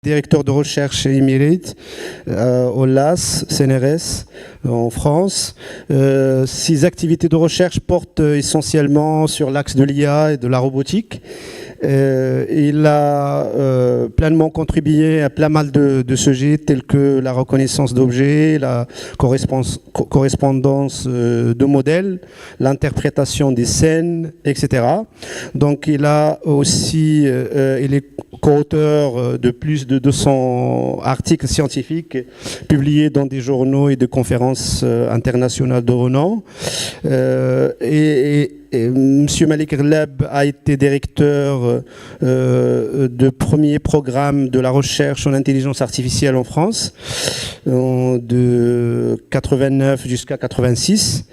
directeur de recherche émérite au LAS, CNRS, en France. Ses activités de recherche portent essentiellement sur l'axe de l'IA et de la robotique. Il a pleinement contribué à plein mal de sujets tels que la reconnaissance d'objets, la correspondance de modèles, l'interprétation des scènes, etc. Donc il a aussi, il est co-auteur de plus de 200 articles scientifiques publiés dans des journaux et de conférences internationales de renom. Et M. Malik Rlab a été directeur de premier programme de la recherche en intelligence artificielle en France de 89 jusqu'à 86.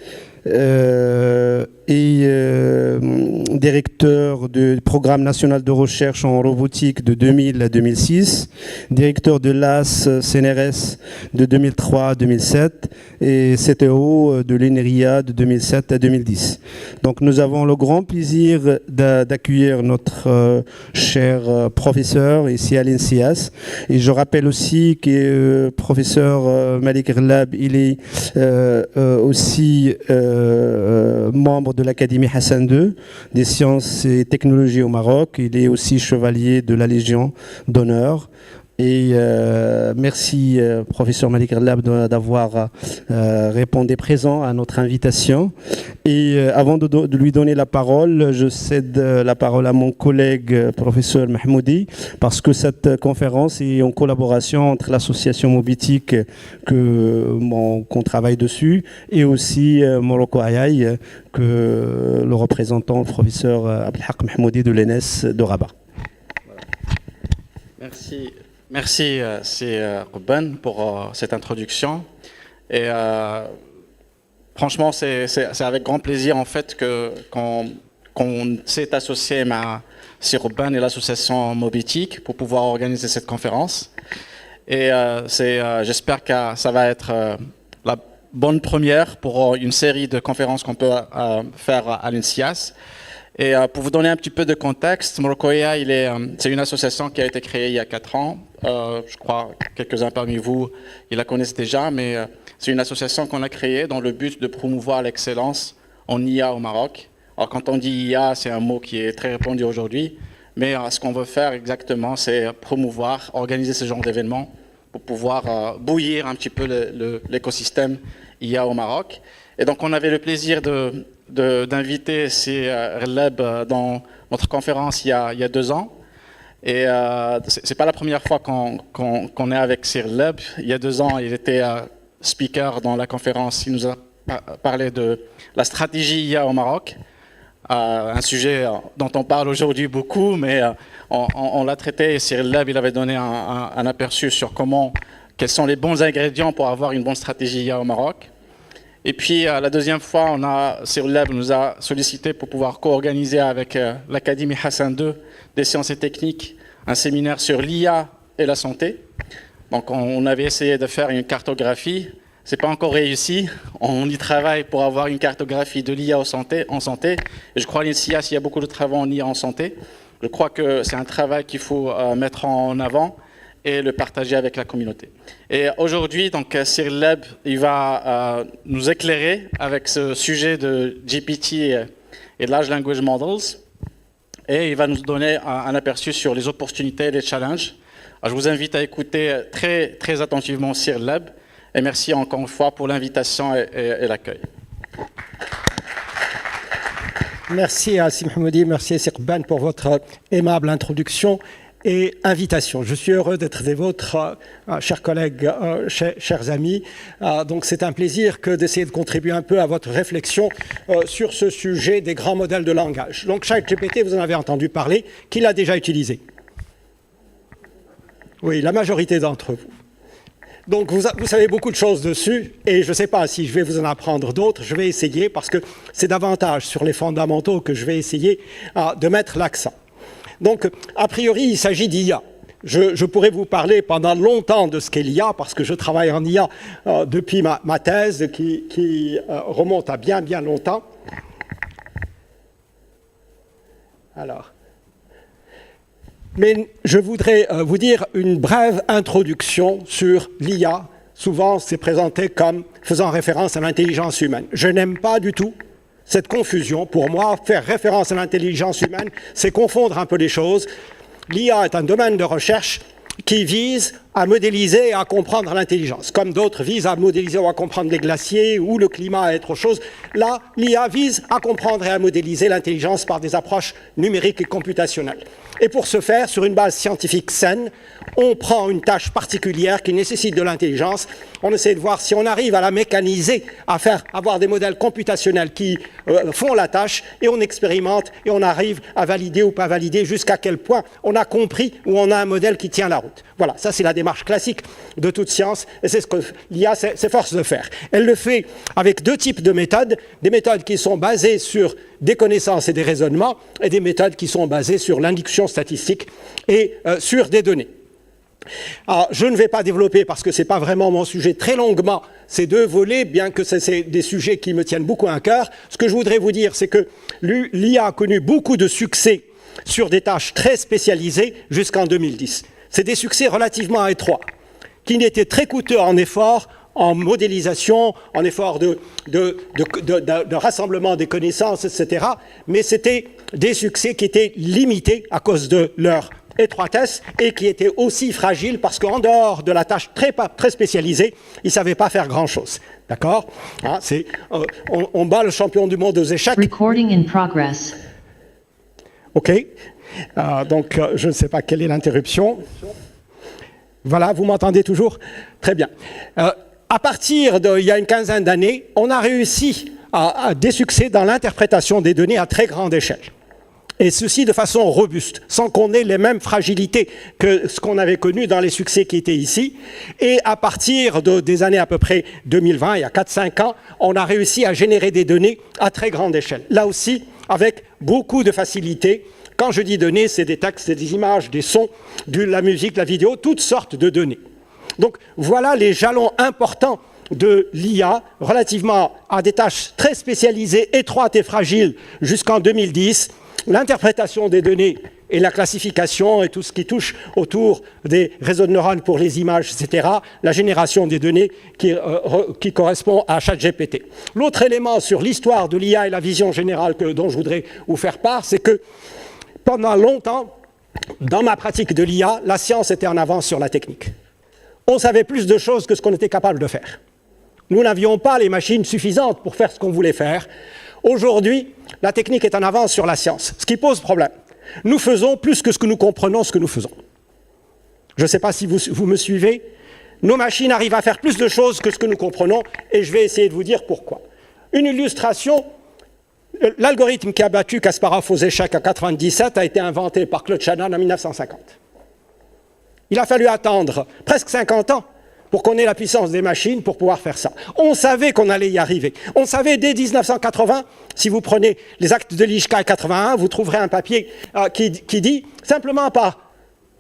Directeur du programme national de recherche en robotique de 2000 à 2006, directeur de l'AS CNRS de 2003 à 2007 et CTO de l'INRIA de 2007 à 2010. Donc nous avons le grand plaisir d'accueillir notre cher professeur ici à l'INSIAS. Et je rappelle aussi que professeur Malik Rlab, il est aussi membre de l'Académie Hassan II des sciences et technologies au Maroc. Il est aussi chevalier de la Légion d'honneur. Et merci, professeur Malik Rlab, d'avoir répondu présent à notre invitation. Et avant de lui donner la parole, je cède la parole à mon collègue, professeur Mahmoudi, parce que cette conférence est en collaboration entre l'association Mobitic qu'on travaille dessus et aussi Morocco AI, que le représentant, le professeur Abdelhak Mahmoudi de l'ENS de Rabat. Merci. Merci, c'est Ruben pour cette introduction. Et franchement, c'est avec grand plaisir en fait qu'on s'est associé à Ruben et l'association Mobitic pour pouvoir organiser cette conférence. Et j'espère que ça va être la bonne première pour une série de conférences qu'on peut faire à l'INSIAS. Et pour vous donner un petit peu de contexte, Morocco AI, c'est une association qui a été créée il y a 4 ans. Je crois que quelques-uns parmi vous, ils la connaissent déjà, mais c'est une association qu'on a créée dans le but de promouvoir l'excellence en IA au Maroc. Alors quand on dit IA, c'est un mot qui est très répandu aujourd'hui, mais ce qu'on veut faire exactement, c'est promouvoir, organiser ce genre d'événements pour pouvoir bouillir un petit peu l'écosystème IA au Maroc. Et donc on avait le plaisir d'inviter Rlab dans notre conférence il y a 2 ans. Et c'est pas la première fois qu'on est avec Rlab. Il y a 2 ans, il était speaker dans la conférence. Il nous a parlé de la stratégie IA au Maroc, un sujet dont on parle aujourd'hui beaucoup, mais on l'a traité. Et Rlab, il avait donné un aperçu sur quels sont les bons ingrédients pour avoir une bonne stratégie IA au Maroc. Et puis, la deuxième fois, Rlab nous a sollicité pour pouvoir co-organiser avec l'Académie Hassan II des sciences et techniques un séminaire sur l'IA et la santé. Donc, on avait essayé de faire une cartographie. Ce n'est pas encore réussi. On y travaille pour avoir une cartographie de l'IA en santé. Et je crois à l'INSIAS, il y a beaucoup de travaux en IA en santé. Je crois que c'est un travail qu'il faut mettre en avant et le partager avec la communauté. Et aujourd'hui, donc, Rlab, il va nous éclairer avec ce sujet de GPT et de Large Language Models. Et il va nous donner un aperçu sur les opportunités et les challenges. Alors, je vous invite à écouter très, très attentivement Rlab. Et merci encore une fois pour l'invitation et l'accueil. Merci à Sim Mahmoudi, merci à Ruben pour votre aimable introduction et invitation. Je suis heureux d'être des vôtres, chers collègues, chers amis. Donc c'est un plaisir que d'essayer de contribuer un peu à votre réflexion sur ce sujet des grands modèles de langage. Donc ChatGPT, vous en avez entendu parler, qui l'a déjà utilisé? Oui, la majorité d'entre vous. Donc vous savez beaucoup de choses dessus et je ne sais pas si je vais vous en apprendre d'autres. Je vais essayer parce que c'est davantage sur les fondamentaux que je vais essayer de mettre l'accent. Donc, a priori, il s'agit d'IA. Je pourrais vous parler pendant longtemps de ce qu'est l'IA, parce que je travaille en IA depuis ma thèse, qui remonte à bien, bien longtemps. Mais je voudrais vous dire une brève introduction sur l'IA. Souvent, c'est présenté comme faisant référence à l'intelligence humaine. Je n'aime pas du tout cette confusion. Pour moi, faire référence à l'intelligence humaine, c'est confondre un peu les choses. L'IA est un domaine de recherche qui vise à modéliser et à comprendre l'intelligence, comme d'autres visent à modéliser ou à comprendre les glaciers ou le climat et autre chose. Là, l'IA vise à comprendre et à modéliser l'intelligence par des approches numériques et computationnelles. Et pour ce faire, sur une base scientifique saine, on prend une tâche particulière qui nécessite de l'intelligence. On essaie de voir si on arrive à la mécaniser, à avoir des modèles computationnels qui font la tâche, et on expérimente et on arrive à valider ou pas valider jusqu'à quel point on a compris ou on a un modèle qui tient la route. Voilà, ça c'est la démarche classique de toute science, et c'est ce que l'IA s'efforce de faire. Elle le fait avec deux types de méthodes, des méthodes qui sont basées sur des connaissances et des raisonnements, et des méthodes qui sont basées sur l'induction statistique et sur des données. Alors, je ne vais pas développer, parce que ce n'est pas vraiment mon sujet, très longuement ces deux volets, bien que c'est des sujets qui me tiennent beaucoup à cœur. Ce que je voudrais vous dire, c'est que l'IA a connu beaucoup de succès sur des tâches très spécialisées jusqu'en 2010. C'est des succès relativement étroits, qui étaient très coûteux en efforts, en modélisation, en effort de rassemblement des connaissances, etc. Mais c'était des succès qui étaient limités à cause de leur étroitesse et qui étaient aussi fragiles parce qu'en dehors de la tâche très spécialisée, ils ne savaient pas faire grand-chose. D'accord, hein, on bat le champion du monde aux échecs. Recording in progress. OK. Donc, je ne sais pas quelle est l'interruption. Voilà, vous m'entendez toujours? Très bien. À partir d'il y a une quinzaine d'années, on a réussi à des succès dans l'interprétation des données à très grande échelle. Et ceci de façon robuste, sans qu'on ait les mêmes fragilités que ce qu'on avait connu dans les succès qui étaient ici. Et à partir des années à peu près 2020, il y a 4-5 ans, on a réussi à générer des données à très grande échelle. Là aussi, avec beaucoup de facilité. Quand je dis données, c'est des textes, des images, des sons, de la musique, la vidéo, toutes sortes de données. Donc voilà les jalons importants de l'IA relativement à des tâches très spécialisées, étroites et fragiles jusqu'en 2010. L'interprétation des données et la classification et tout ce qui touche autour des réseaux de neurones pour les images, etc. La génération des données qui correspond à ChatGPT. L'autre élément sur l'histoire de l'IA et la vision générale dont je voudrais vous faire part, c'est que pendant longtemps, dans ma pratique de l'IA, la science était en avance sur la technique. On savait plus de choses que ce qu'on était capable de faire. Nous n'avions pas les machines suffisantes pour faire ce qu'on voulait faire. Aujourd'hui, la technique est en avance sur la science, ce qui pose problème. Nous faisons plus que ce que nous comprenons ce que nous faisons. Je ne sais pas si vous me suivez. Nos machines arrivent à faire plus de choses que ce que nous comprenons, et je vais essayer de vous dire pourquoi. Une illustration, l'algorithme qui a battu Kasparov aux échecs en 1997 a été inventé par Claude Shannon en 1950. Il a fallu attendre presque 50 ans pour qu'on ait la puissance des machines pour pouvoir faire ça. On savait qu'on allait y arriver. On savait dès 1980, si vous prenez les actes de l'IJCA 81, vous trouverez un papier qui dit, simplement par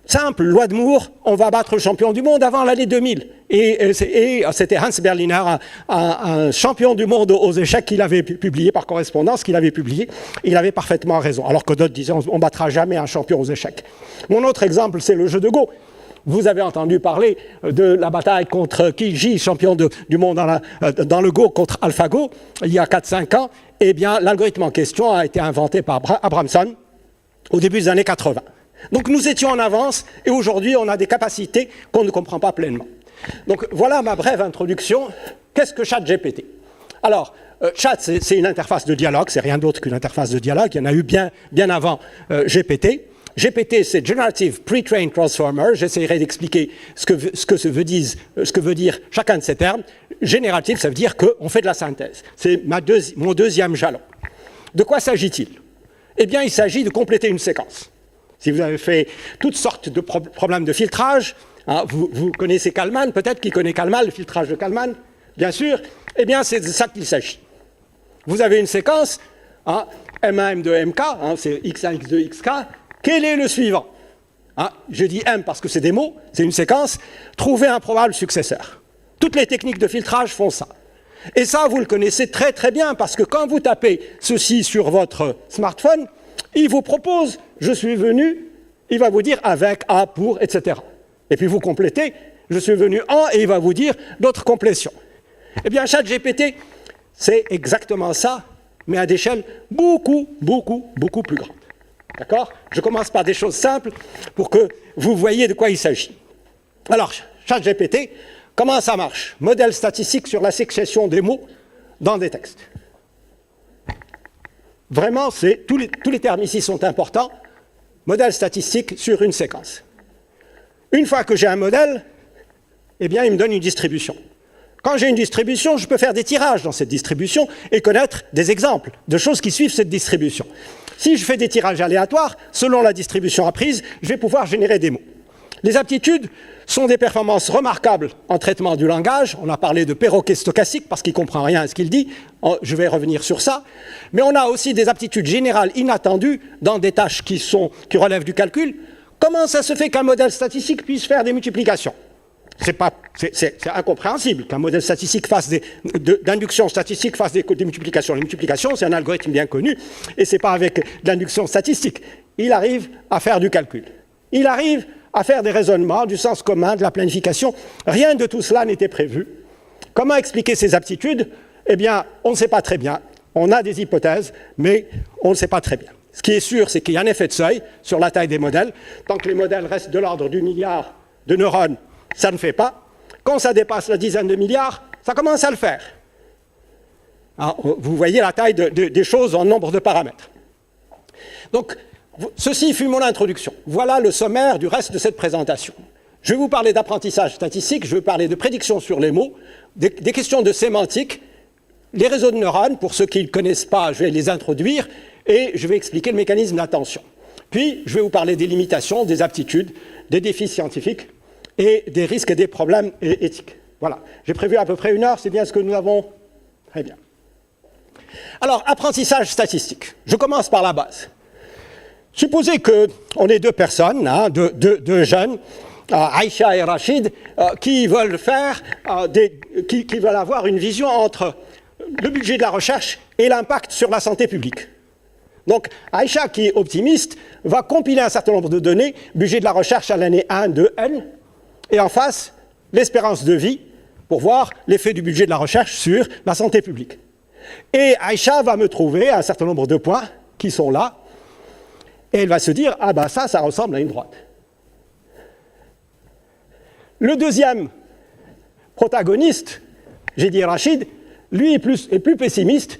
simple loi de Moore, on va battre le champion du monde avant l'année 2000. Et c'était Hans Berliner, un champion du monde aux échecs qu'il avait publié par correspondance, qu'il avait publié. Il avait parfaitement raison, alors que d'autres disaient on ne battra jamais un champion aux échecs. Mon autre exemple, c'est le jeu de Go. Vous avez entendu parler de la bataille contre Kijiji, champion du monde dans le Go contre AlphaGo, il y a 4-5 ans. Eh bien, l'algorithme en question a été inventé par Abramson au début des années 80. Donc nous étions en avance, et aujourd'hui on a des capacités qu'on ne comprend pas pleinement. Donc voilà ma brève introduction. Qu'est-ce que ChatGPT? Alors, Chat, c'est une interface de dialogue, c'est rien d'autre qu'une interface de dialogue. Il y en a eu bien avant GPT. GPT, c'est Generative Pre-trained Transformer. J'essaierai d'expliquer ce que veut dire chacun de ces termes. Génératif, ça veut dire qu'on fait de la synthèse. C'est mon deuxième jalon. De quoi s'agit-il? Eh bien, il s'agit de compléter une séquence. Si vous avez fait toutes sortes de problèmes de filtrage, hein, vous connaissez Kalman, peut-être qui connaît Kalman, le filtrage de Kalman, bien sûr, eh bien, c'est de ça qu'il s'agit. Vous avez une séquence, hein, M1, M2, MK, hein, c'est X1, X2, XK. Quel est le suivant? Hein, je dis M parce que c'est des mots, c'est une séquence. Trouver un probable successeur. Toutes les techniques de filtrage font ça. Et ça, vous le connaissez très très bien, parce que quand vous tapez ceci sur votre smartphone, il vous propose, je suis venu il va vous dire avec, à, pour, etc. Et puis vous complétez, je suis venu en, et il va vous dire d'autres complétions. Eh bien, ChatGPT, c'est exactement ça, mais à d'échelle beaucoup, beaucoup, beaucoup plus grande. D'accord? Je commence par des choses simples pour que vous voyez de quoi il s'agit. Alors, ChatGPT, comment ça marche? Modèle statistique sur la succession des mots dans des textes. Vraiment, tous les termes ici sont importants. Modèle statistique sur une séquence. Une fois que j'ai un modèle, eh bien, il me donne une distribution. Quand j'ai une distribution, je peux faire des tirages dans cette distribution et connaître des exemples de choses qui suivent cette distribution. Si je fais des tirages aléatoires, selon la distribution apprise, je vais pouvoir générer des mots. Les aptitudes sont des performances remarquables en traitement du langage. On a parlé de perroquet stochastique parce qu'il ne comprend rien à ce qu'il dit. Je vais revenir sur ça. Mais on a aussi des aptitudes générales inattendues dans des tâches qui relèvent du calcul. Comment ça se fait qu'un modèle statistique puisse faire des multiplications? C'est incompréhensible qu'un modèle statistique d'induction statistique fasse des multiplications. Les multiplications, c'est un algorithme bien connu, et ce n'est pas avec de l'induction statistique. Il arrive à faire du calcul. Il arrive à faire des raisonnements, du sens commun, de la planification. Rien de tout cela n'était prévu. Comment expliquer ces aptitudes? Eh bien, on ne sait pas très bien. On a des hypothèses, mais on ne sait pas très bien. Ce qui est sûr, c'est qu'il y a un effet de seuil sur la taille des modèles. Tant que les modèles restent de l'ordre du milliard de neurones, ça ne fait pas. Quand ça dépasse la dizaine de milliards, ça commence à le faire. Alors, vous voyez la taille des choses en nombre de paramètres. Donc, ceci fut mon introduction. Voilà le sommaire du reste de cette présentation. Je vais vous parler d'apprentissage statistique, je vais parler de prédiction sur les mots, des questions de sémantique, les réseaux de neurones, pour ceux qui ne connaissent pas, je vais les introduire, et je vais expliquer le mécanisme d'attention. Puis, je vais vous parler des limitations, des aptitudes, des défis scientifiques, et des risques et des problèmes éthiques. Voilà. J'ai prévu à peu près 1 heure, c'est bien ce que nous avons? Très bien. Alors, apprentissage statistique. Je commence par la base. Supposez qu'on est 2 personnes, deux jeunes, Aïcha et Rachid, qui veulent qui veulent avoir une vision entre le budget de la recherche et l'impact sur la santé publique. Donc, Aïcha, qui est optimiste, va compiler un certain nombre de données, budget de la recherche à l'année 1, 2, N, et en face, l'espérance de vie, pour voir l'effet du budget de la recherche sur la santé publique. Et Aïcha va me trouver un certain nombre de points qui sont là, et elle va se dire, ah ben ça ressemble à une droite. Le deuxième protagoniste, j'ai dit Rachid, lui est plus pessimiste,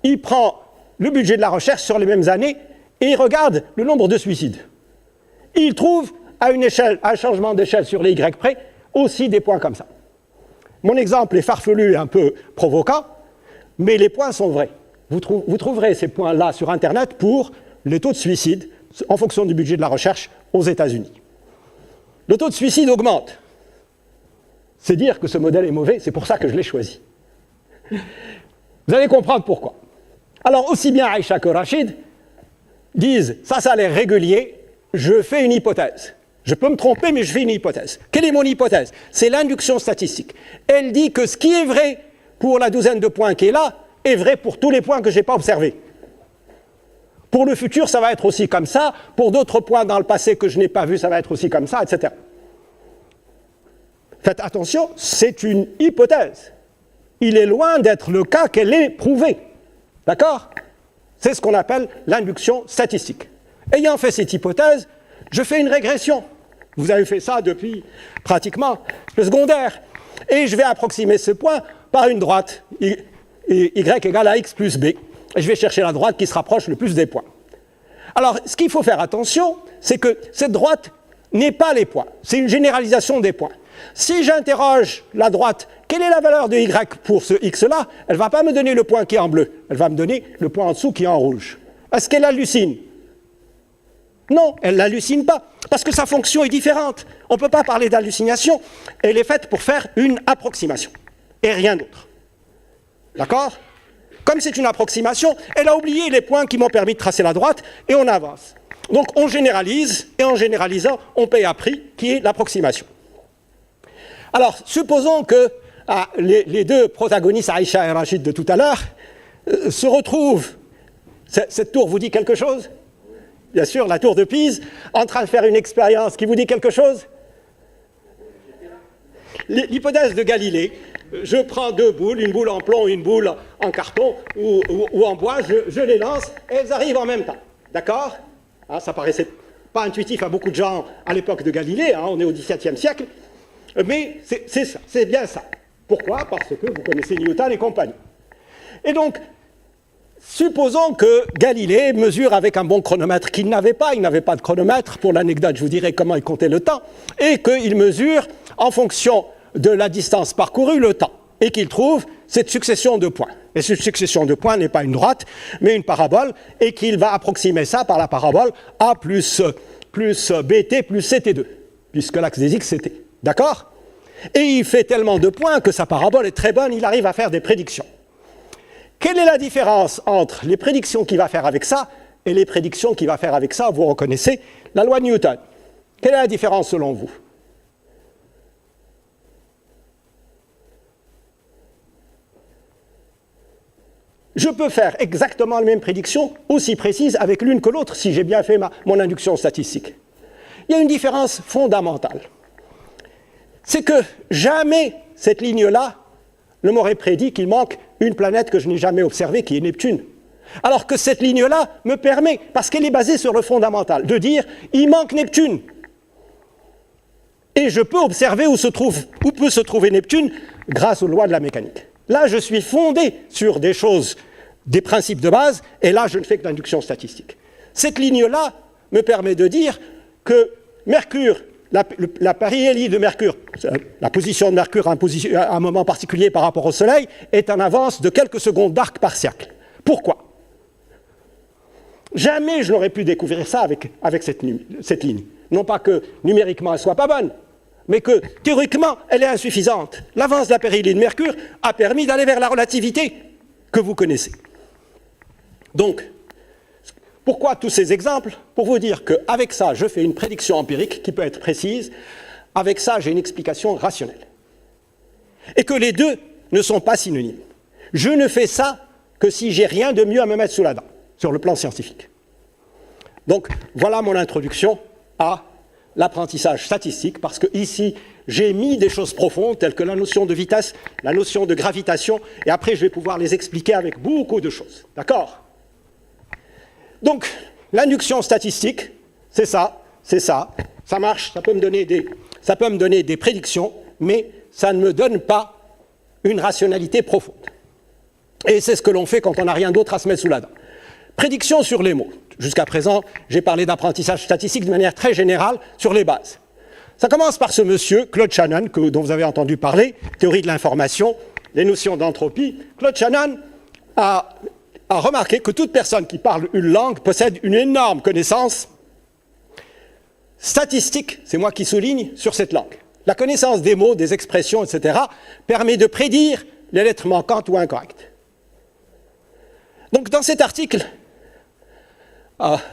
il prend le budget de la recherche sur les mêmes années, et il regarde le nombre de suicides. Il trouve, à un changement d'échelle sur les Y près, aussi des points comme ça. Mon exemple est farfelu et un peu provoquant, mais les points sont vrais. Vous trouverez ces points-là sur Internet pour les taux de suicide en fonction du budget de la recherche aux États-Unis. Le taux de suicide augmente. C'est dire que ce modèle est mauvais, c'est pour ça que je l'ai choisi. Vous allez comprendre pourquoi. Alors, aussi bien Aïcha que Rachid disent, ça a l'air régulier, je fais une hypothèse. Je peux me tromper, mais je fais une hypothèse. Quelle est mon hypothèse? C'est l'induction statistique. Elle dit que ce qui est vrai pour la douzaine de points qui est là, est vrai pour tous les points que je n'ai pas observés. Pour le futur, ça va être aussi comme ça. Pour d'autres points dans le passé que je n'ai pas vus, ça va être aussi comme ça, etc. Faites attention, c'est une hypothèse. Il est loin d'être le cas qu'elle est prouvée. D'accord? C'est ce qu'on appelle l'induction statistique. Ayant fait cette hypothèse, je fais une régression. Vous avez fait ça depuis pratiquement le secondaire. Et je vais approximer ce point par une droite, y égale à x plus b. Et je vais chercher la droite qui se rapproche le plus des points. Alors, ce qu'il faut faire attention, c'est que cette droite n'est pas les points. C'est une généralisation des points. Si j'interroge la droite, quelle est la valeur de y pour ce x-là? Elle ne va pas me donner le point qui est en bleu. Elle va me donner le point en dessous qui est en rouge. Est-ce qu'elle hallucine? Non, elle n'hallucine pas, parce que sa fonction est différente. On ne peut pas parler d'hallucination. Elle est faite pour faire une approximation, et rien d'autre. D'accord? Comme c'est une approximation, elle a oublié les points qui m'ont permis de tracer la droite, et on avance. Donc on généralise, et en généralisant, on paye un prix qui est l'approximation. Alors, supposons que les 2 protagonistes, Aïcha et Rachid de tout à l'heure, se retrouvent. Cette tour vous dit quelque chose? bien sûr, la tour de Pise, en train de faire une expérience qui vous dit quelque chose? L'hypothèse de Galilée, je prends deux boules, une boule en plomb, une boule en carton ou en bois, je les lance et elles arrivent en même temps. D'accord? Ça paraissait pas intuitif à beaucoup de gens à l'époque de Galilée, on est au XVIIe siècle, mais c'est ça, c'est bien ça. Pourquoi? Parce que vous connaissez Newton et compagnie. Et donc, supposons que Galilée mesure avec un bon chronomètre qu'il n'avait pas, il n'avait pas de chronomètre, pour l'anecdote je vous dirai comment il comptait le temps, et qu'il mesure en fonction de la distance parcourue le temps, et qu'il trouve cette succession de points. Et cette succession de points n'est pas une droite, mais une parabole, et qu'il va approximer ça par la parabole A plus BT plus CT2, puisque l'axe des X c'est T. D'accord? Et il fait tellement de points que sa parabole est très bonne, il arrive à faire des prédictions. Quelle est la différence entre les prédictions qu'il va faire avec ça et les prédictions qu'il va faire avec ça? Vous reconnaissez la loi de Newton. Quelle est la différence selon vous? Je peux faire exactement les mêmes prédictions, aussi précises avec l'une que l'autre, si j'ai bien fait mon induction statistique. Il y a une différence fondamentale. C'est que jamais cette ligne-là ne m'aurait prédit qu'il manque une planète que je n'ai jamais observée, qui est Neptune. Alors que cette ligne-là me permet, parce qu'elle est basée sur le fondamental, de dire il manque Neptune. Et je peux observer où peut se trouver Neptune grâce aux lois de la mécanique. Là, je suis fondé sur des choses, des principes de base, et là, je ne fais que l'induction statistique. Cette ligne-là me permet de dire que Mercure, la périhélie de Mercure, la position de Mercure à un moment particulier par rapport au Soleil, est en avance de quelques secondes d'arc par cercle. Pourquoi? Jamais je n'aurais pu découvrir ça avec cette ligne. Non pas que numériquement elle ne soit pas bonne, mais que théoriquement elle est insuffisante. L'avance de la périhélie de Mercure a permis d'aller vers la relativité que vous connaissez. Donc, pourquoi tous ces exemples? Pour vous dire qu'avec ça, je fais une prédiction empirique qui peut être précise. Avec ça, j'ai une explication rationnelle. Et que les deux ne sont pas synonymes. Je ne fais ça que si j'ai rien de mieux à me mettre sous la dent, sur le plan scientifique. Donc, voilà mon introduction à l'apprentissage statistique, parce que ici, j'ai mis des choses profondes, telles que la notion de vitesse, la notion de gravitation, et après, je vais pouvoir les expliquer avec beaucoup de choses. D'accord? Donc, l'induction statistique, c'est ça, ça marche, ça peut me donner des prédictions, mais ça ne me donne pas une rationalité profonde. Et c'est ce que l'on fait quand on n'a rien d'autre à se mettre sous la dent. Prédiction sur les mots. Jusqu'à présent, j'ai parlé d'apprentissage statistique de manière très générale sur les bases. Ça commence par ce monsieur, Claude Shannon, dont vous avez entendu parler, théorie de l'information, les notions d'entropie. Claude Shannon a remarqué que toute personne qui parle une langue possède une énorme connaissance statistique, c'est moi qui souligne, sur cette langue. La connaissance des mots, des expressions, etc., permet de prédire les lettres manquantes ou incorrectes. Donc, dans cet article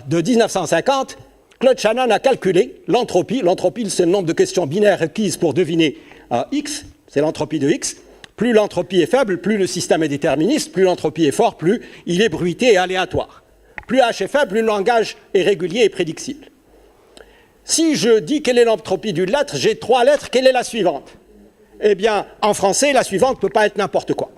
de 1950, Claude Shannon a calculé l'entropie. L'entropie, c'est le nombre de questions binaires requises pour deviner X, c'est l'entropie de X. Plus l'entropie est faible, plus le système est déterministe, plus l'entropie est forte, plus il est bruité et aléatoire. Plus H est faible, plus le langage est régulier et prédictible. Si je dis quelle est l'entropie d'une lettre, j'ai 3 lettres, quelle est la suivante? Eh bien, en français, la suivante ne peut pas être n'importe quoi.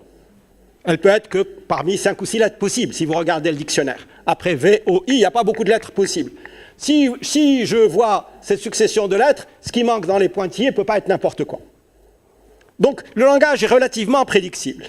Elle peut être que parmi 5 ou 6 lettres possibles, si vous regardez le dictionnaire. Après V, O, I, il n'y a pas beaucoup de lettres possibles. Si je vois cette succession de lettres, ce qui manque dans les pointillés ne peut pas être n'importe quoi. Donc, le langage est relativement prédictible.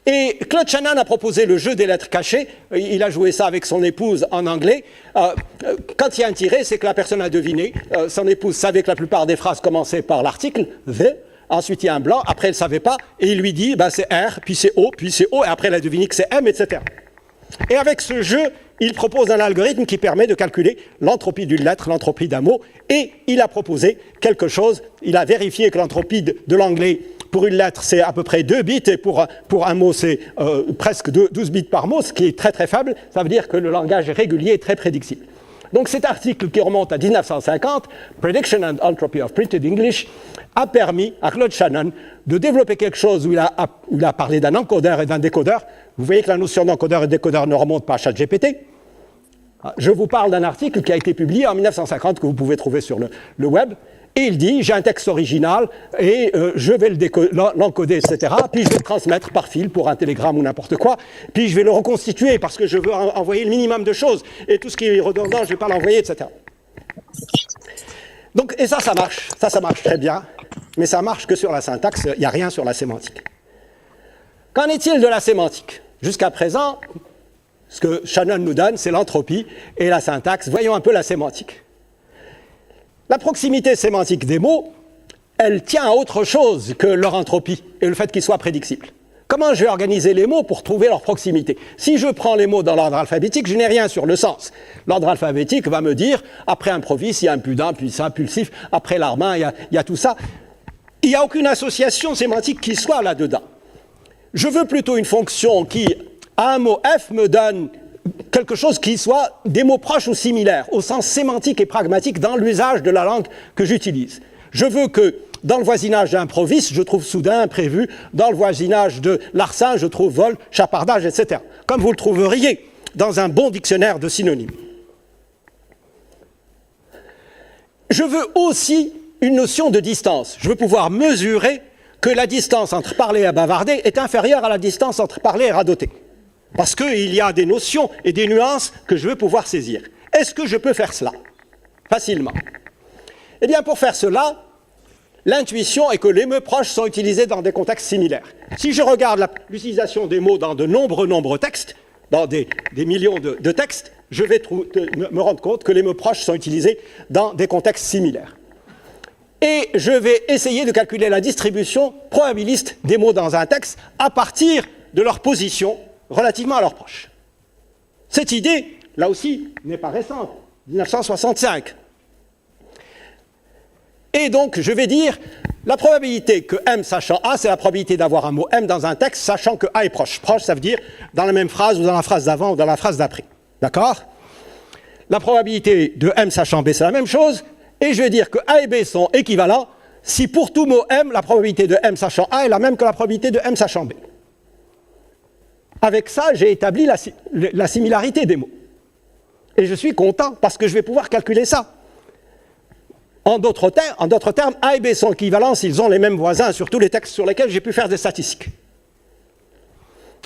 Et Claude Shannon a proposé le jeu des lettres cachées. Il a joué ça avec son épouse en anglais. Quand il y a un tiré, c'est que la personne a deviné. Son épouse savait que la plupart des phrases commençaient par l'article the. Ensuite, il y a un blanc. Après, elle ne savait pas. Et il lui dit, c'est R, puis c'est O, puis c'est O. Et après, elle a deviné que c'est M, etc. Et avec ce jeu, il propose un algorithme qui permet de calculer l'entropie d'une lettre, l'entropie d'un mot. Et il a proposé quelque chose. Il a vérifié que l'entropie de l'anglais pour une lettre, c'est à peu près 2 bits, et pour un mot, c'est presque 12 bits par mot, ce qui est très très faible. Ça veut dire que le langage est régulier et très prédictible. Donc cet article qui remonte à 1950, Prediction and Entropy of Printed English, a permis à Claude Shannon de développer quelque chose où il a parlé d'un encodeur et d'un décodeur. Vous voyez que la notion d'encodeur et de décodeur ne remonte pas à ChatGPT. Je vous parle d'un article qui a été publié en 1950 que vous pouvez trouver sur le web. Et il dit, j'ai un texte original et je vais l'encoder, etc. Puis je vais le transmettre par fil pour un télégramme ou n'importe quoi. Puis je vais le reconstituer parce que je veux envoyer le minimum de choses. Et tout ce qui est redondant, je ne vais pas l'envoyer, etc. Donc, et ça marche. Ça marche très bien. Mais ça marche que sur la syntaxe, il n'y a rien sur la sémantique. Qu'en est-il de la sémantique? Jusqu'à présent, ce que Shannon nous donne, c'est l'entropie et la syntaxe. Voyons un peu la sémantique. La proximité sémantique des mots, elle tient à autre chose que leur entropie et le fait qu'ils soient prédictibles. Comment je vais organiser les mots pour trouver leur proximité? Si je prends les mots dans l'ordre alphabétique, je n'ai rien sur le sens. L'ordre alphabétique va me dire, après un provis, il y a un pudin, puis ça, pulsif, après l'armin, il y a tout ça. Il n'y a aucune association sémantique qui soit là-dedans. Je veux plutôt une fonction qui, à un mot F, me donne quelque chose qui soit des mots proches ou similaires, au sens sémantique et pragmatique dans l'usage de la langue que j'utilise. Je veux que dans le voisinage d'un provis, je trouve soudain, imprévu. Dans le voisinage de larcin, je trouve vol, chapardage, etc. Comme vous le trouveriez dans un bon dictionnaire de synonymes. Je veux aussi une notion de distance. Je veux pouvoir mesurer que la distance entre parler et bavarder est inférieure à la distance entre parler et radoter. Parce qu'il y a des notions et des nuances que je veux pouvoir saisir. Est-ce que je peux faire cela facilement? Eh bien, pour faire cela, l'intuition est que les mots proches sont utilisés dans des contextes similaires. Si je regarde l'utilisation des mots dans de nombreux textes, dans des millions de textes, je vais me rendre compte que les mots proches sont utilisés dans des contextes similaires. Et je vais essayer de calculer la distribution probabiliste des mots dans un texte à partir de leur position relativement à leurs proches. Cette idée, là aussi, n'est pas récente, 1965. Et donc, je vais dire, la probabilité que M sachant A, c'est la probabilité d'avoir un mot M dans un texte, sachant que A est proche. Proche, ça veut dire dans la même phrase, ou dans la phrase d'avant, ou dans la phrase d'après. D'accord? La probabilité de M sachant B, c'est la même chose, et je vais dire que A et B sont équivalents si pour tout mot M, la probabilité de M sachant A est la même que la probabilité de M sachant B. Avec ça, j'ai établi la similarité des mots. Et je suis content parce que je vais pouvoir calculer ça. En d'autres termes, A et B sont équivalents s'ils ont les mêmes voisins sur tous les textes sur lesquels j'ai pu faire des statistiques.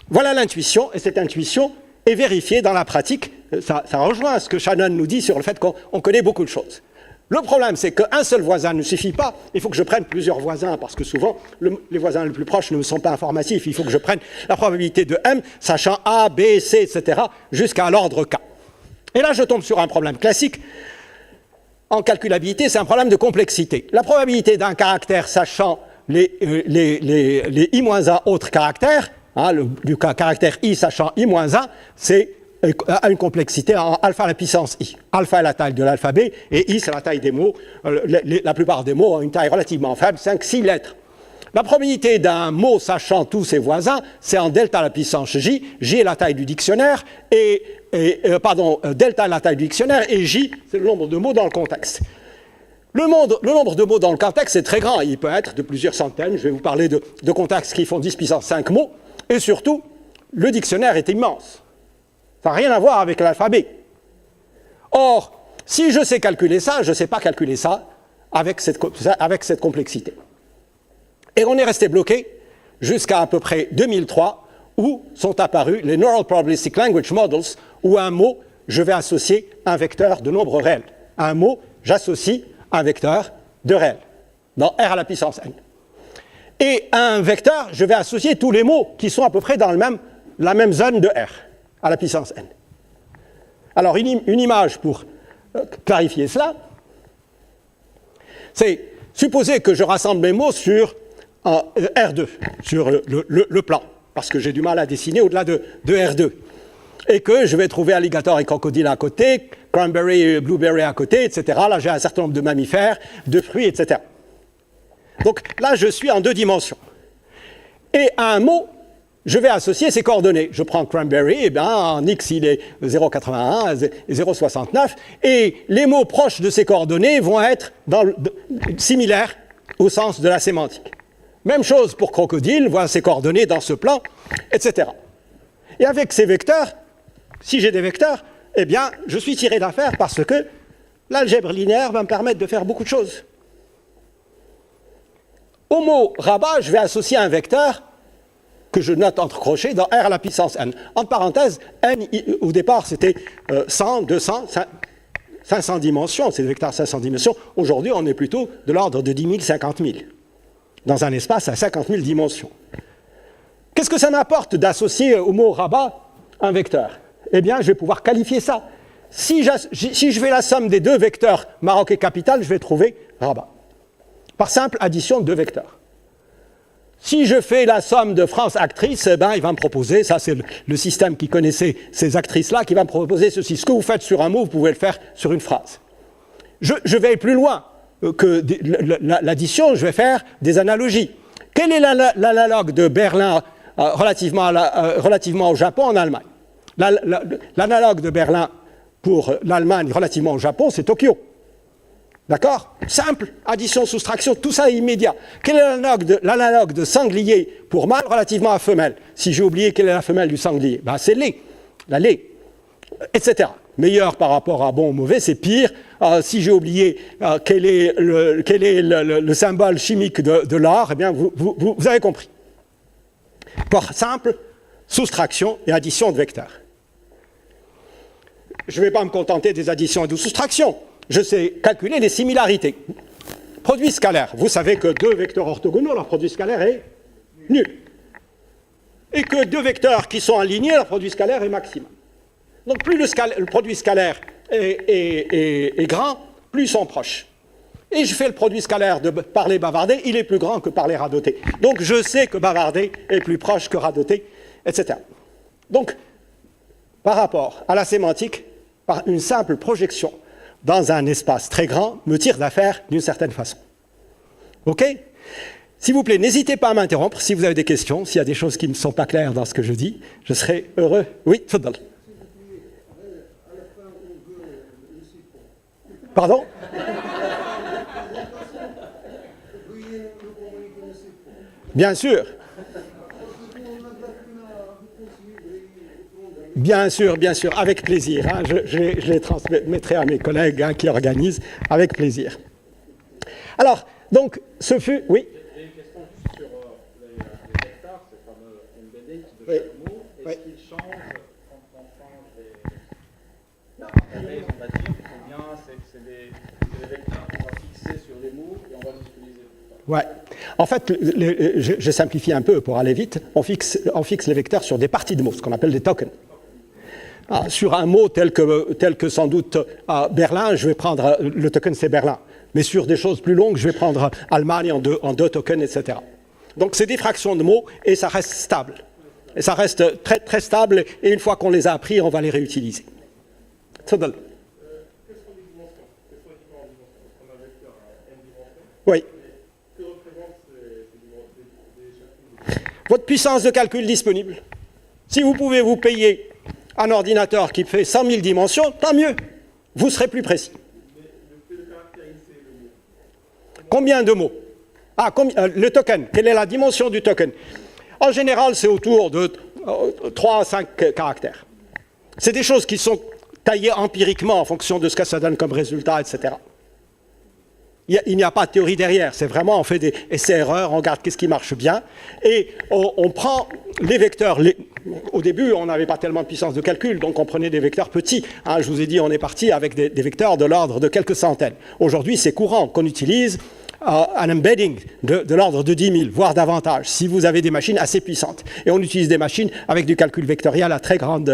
Voilà l'intuition, et cette intuition est vérifiée dans la pratique. Ça rejoint ce que Shannon nous dit sur le fait qu'on connaît beaucoup de choses. Le problème, c'est qu'un seul voisin ne suffit pas. Il faut que je prenne plusieurs voisins, parce que souvent, les voisins les plus proches ne me sont pas informatifs. Il faut que je prenne la probabilité de M, sachant A, B, C, etc., jusqu'à l'ordre K. Et là, je tombe sur un problème classique. En calculabilité, c'est un problème de complexité. La probabilité d'un caractère sachant les I-1 autres caractères, du caractère I sachant I-1, c'est à une complexité en alpha à la puissance I. Alpha est la taille de l'alphabet et I c'est la taille des mots. La plupart des mots ont une taille relativement faible, 5-6 lettres. La probabilité d'un mot sachant tous ses voisins, c'est en delta à la puissance J. J est la taille du dictionnaire delta est la taille du dictionnaire et J c'est le nombre de mots dans le contexte. Le nombre de mots dans le contexte est très grand. Il peut être de plusieurs centaines. Je vais vous parler de contextes qui font 10 puissance 5 mots. Et surtout, le dictionnaire est immense. Ça n'a rien à voir avec l'alphabet. Or, si je sais calculer ça, je ne sais pas calculer ça avec cette complexité. Et on est resté bloqué jusqu'à à peu près 2003, où sont apparus les Neural Probabilistic Language Models, où à un mot, je vais associer un vecteur de nombre réel. À un mot, j'associe un vecteur de réel, dans R à la puissance n. Et à un vecteur, je vais associer tous les mots qui sont à peu près dans la même zone de R, à la puissance n. Alors, une image pour clarifier cela, c'est supposer que je rassemble mes mots sur R2, sur le plan, parce que j'ai du mal à dessiner au-delà de R2. Et que je vais trouver alligator et crocodile à côté, cranberry et blueberry à côté, etc. Là, j'ai un certain nombre de mammifères, de fruits, etc. Donc là, je suis en 2 dimensions. Et à un mot, je vais associer ses coordonnées. Je prends cranberry, et bien en X, il est 0,81 et 0,69. Et les mots proches de ces coordonnées vont être similaires au sens de la sémantique. Même chose pour crocodile, voilà ses coordonnées dans ce plan, etc. Et avec ces vecteurs, si j'ai des vecteurs, eh bien, je suis tiré d'affaire parce que l'algèbre linéaire va me permettre de faire beaucoup de choses. Au mot rabat, je vais associer un vecteur que je note entre crochets dans R à la puissance n. Entre parenthèses, n, au départ, c'était 100, 200, 500 dimensions, c'est des vecteurs 500 dimensions. Aujourd'hui, on est plutôt de l'ordre de 10 000, 50 000, dans un espace à 50 000 dimensions. Qu'est-ce que ça m'apporte d'associer au mot rabat un vecteur? Eh bien, je vais pouvoir qualifier ça. Si je fais la somme des deux vecteurs Maroc et Capitale, je vais trouver rabat, par simple addition de deux vecteurs. Si je fais la somme de France actrice, eh ben, il va me proposer, ça c'est le système qui connaissait ces actrices-là, qui va me proposer ceci. Ce que vous faites sur un mot, vous pouvez le faire sur une phrase. Je vais aller plus loin que l'addition, je vais faire des analogies. Quel est l'analogue de Berlin relativement au Japon en Allemagne? L'analogue de Berlin pour l'Allemagne relativement au Japon, c'est Tokyo. D'accord? Simple, addition, soustraction, tout ça est immédiat. Quel est l'analogue de sanglier pour mâle relativement à femelle? Si j'ai oublié quelle est la femelle du sanglier, ben c'est lait, la lait, etc. Meilleur par rapport à bon ou mauvais, c'est pire. Si j'ai oublié quel est le symbole chimique de l'or, eh bien vous avez compris. Par simple, soustraction et addition de vecteurs. Je ne vais pas me contenter des additions et des soustractions. Je sais calculer les similarités. Produit scalaire. Vous savez que deux vecteurs orthogonaux, leur produit scalaire est nul. Et que deux vecteurs qui sont alignés, leur produit scalaire est maximum. Donc plus le produit scalaire est grand, plus ils sont proches. Et je fais le produit scalaire de parler-bavarder, il est plus grand que parler-radoter. Donc je sais que bavarder est plus proche que radoter, etc. Donc, par rapport à la sémantique, par une simple projection dans un espace très grand, me tire d'affaire d'une certaine façon. OK? S'il vous plaît, n'hésitez pas à m'interrompre si vous avez des questions, s'il y a des choses qui ne sont pas claires dans ce que je dis, je serai heureux. Oui, Tfadal. Pardon? Bien sûr. Bien sûr, avec plaisir. Hein, je les transmettrai à mes collègues qui organisent, avec plaisir. Alors, donc, ce fut... Oui. J'ai une question sur les vecteurs, ces fameux embeddings de chaque mot. Est-ce qu'ils changent quand on change les arrays, on va dire, ou bien c'est des vecteurs qu'on va fixer sur les mots et on va les utiliser? Ouais. En fait, je simplifie un peu pour aller vite. On fixe les vecteurs sur des parties de mots, ce qu'on appelle des tokens. Sur un mot tel que sans doute Berlin, je vais prendre le token c'est Berlin. Mais sur des choses plus longues, je vais prendre Allemagne en deux tokens, etc. Donc c'est des fractions de mots et ça reste stable. Et ça reste très, très stable et une fois qu'on les a appris, on va les réutiliser. Tfadal. Quelles sont les dimensions? Quelles sont les différentes dimensions? Parce qu'on a un vecteur à n dimensions. Oui. Que représentent ces dimensions? Votre puissance de calcul disponible. Si vous pouvez vous payer un ordinateur qui fait 100 000 dimensions, tant mieux. Vous serez plus précis. Mais le caractériser le mot. Combien de mots? Le token. Quelle est la dimension du token? En général, c'est autour de 3 à 5 caractères. C'est des choses qui sont taillées empiriquement en fonction de ce que ça donne comme résultat, etc. Il n'y a pas de théorie derrière. C'est vraiment, on fait des essais-erreurs, on regarde qu'est-ce qui marche bien. Et on prend les vecteurs. Au début, on n'avait pas tellement de puissance de calcul, donc on prenait des vecteurs petits. Je vous ai dit, on est parti avec des vecteurs de l'ordre de quelques centaines. Aujourd'hui, c'est courant qu'on utilise un embedding de l'ordre de 10 000, voire davantage, si vous avez des machines assez puissantes. Et on utilise des machines avec du calcul vectoriel à très grande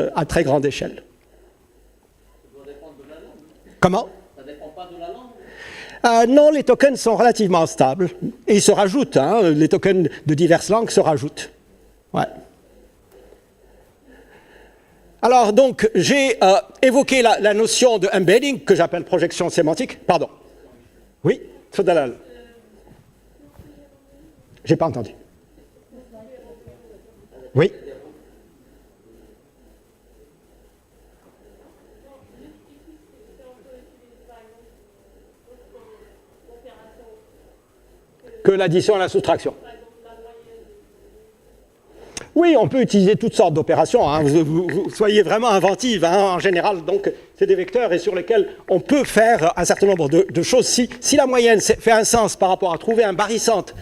échelle. Ça doit dépendre de la langue. Comment? Ça ne dépend pas de la langue. Non, les tokens sont relativement stables. Et ils se rajoutent. Les tokens de diverses langues se rajoutent. Ouais. Alors, donc, j'ai évoqué la notion de embedding, que j'appelle projection sémantique. Pardon. Oui, Tfadal. J'ai pas entendu. Oui. Que l'addition et la soustraction. Oui, on peut utiliser toutes sortes d'opérations. Hein. Vous soyez vraiment inventive hein, en général. Donc, c'est des vecteurs et sur lesquels on peut faire un certain nombre de choses. Si la moyenne fait un sens par rapport à trouver un barycentre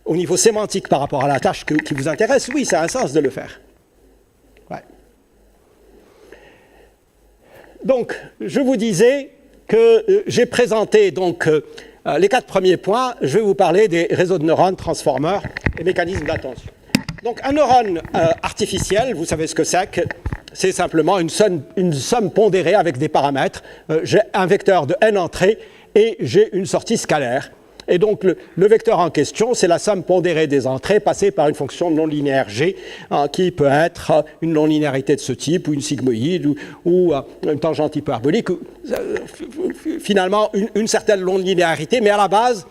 au niveau sémantique par rapport à la tâche qui vous intéresse, oui, ça a un sens de le faire. Ouais. Donc, je vous disais que j'ai présenté donc, les 4 premiers points. Je vais vous parler des réseaux de neurones, transformeurs et mécanismes d'attention. Donc, un neurone artificiel, vous savez ce que c'est simplement une somme pondérée avec des paramètres. J'ai un vecteur de n entrées et j'ai une sortie scalaire. Et donc, le vecteur en question, c'est la somme pondérée des entrées passée par une fonction non linéaire g, qui peut être une non-linéarité de ce type, ou une sigmoïde, ou une tangente hyperbolique, finalement une certaine non-linéarité, mais à la base,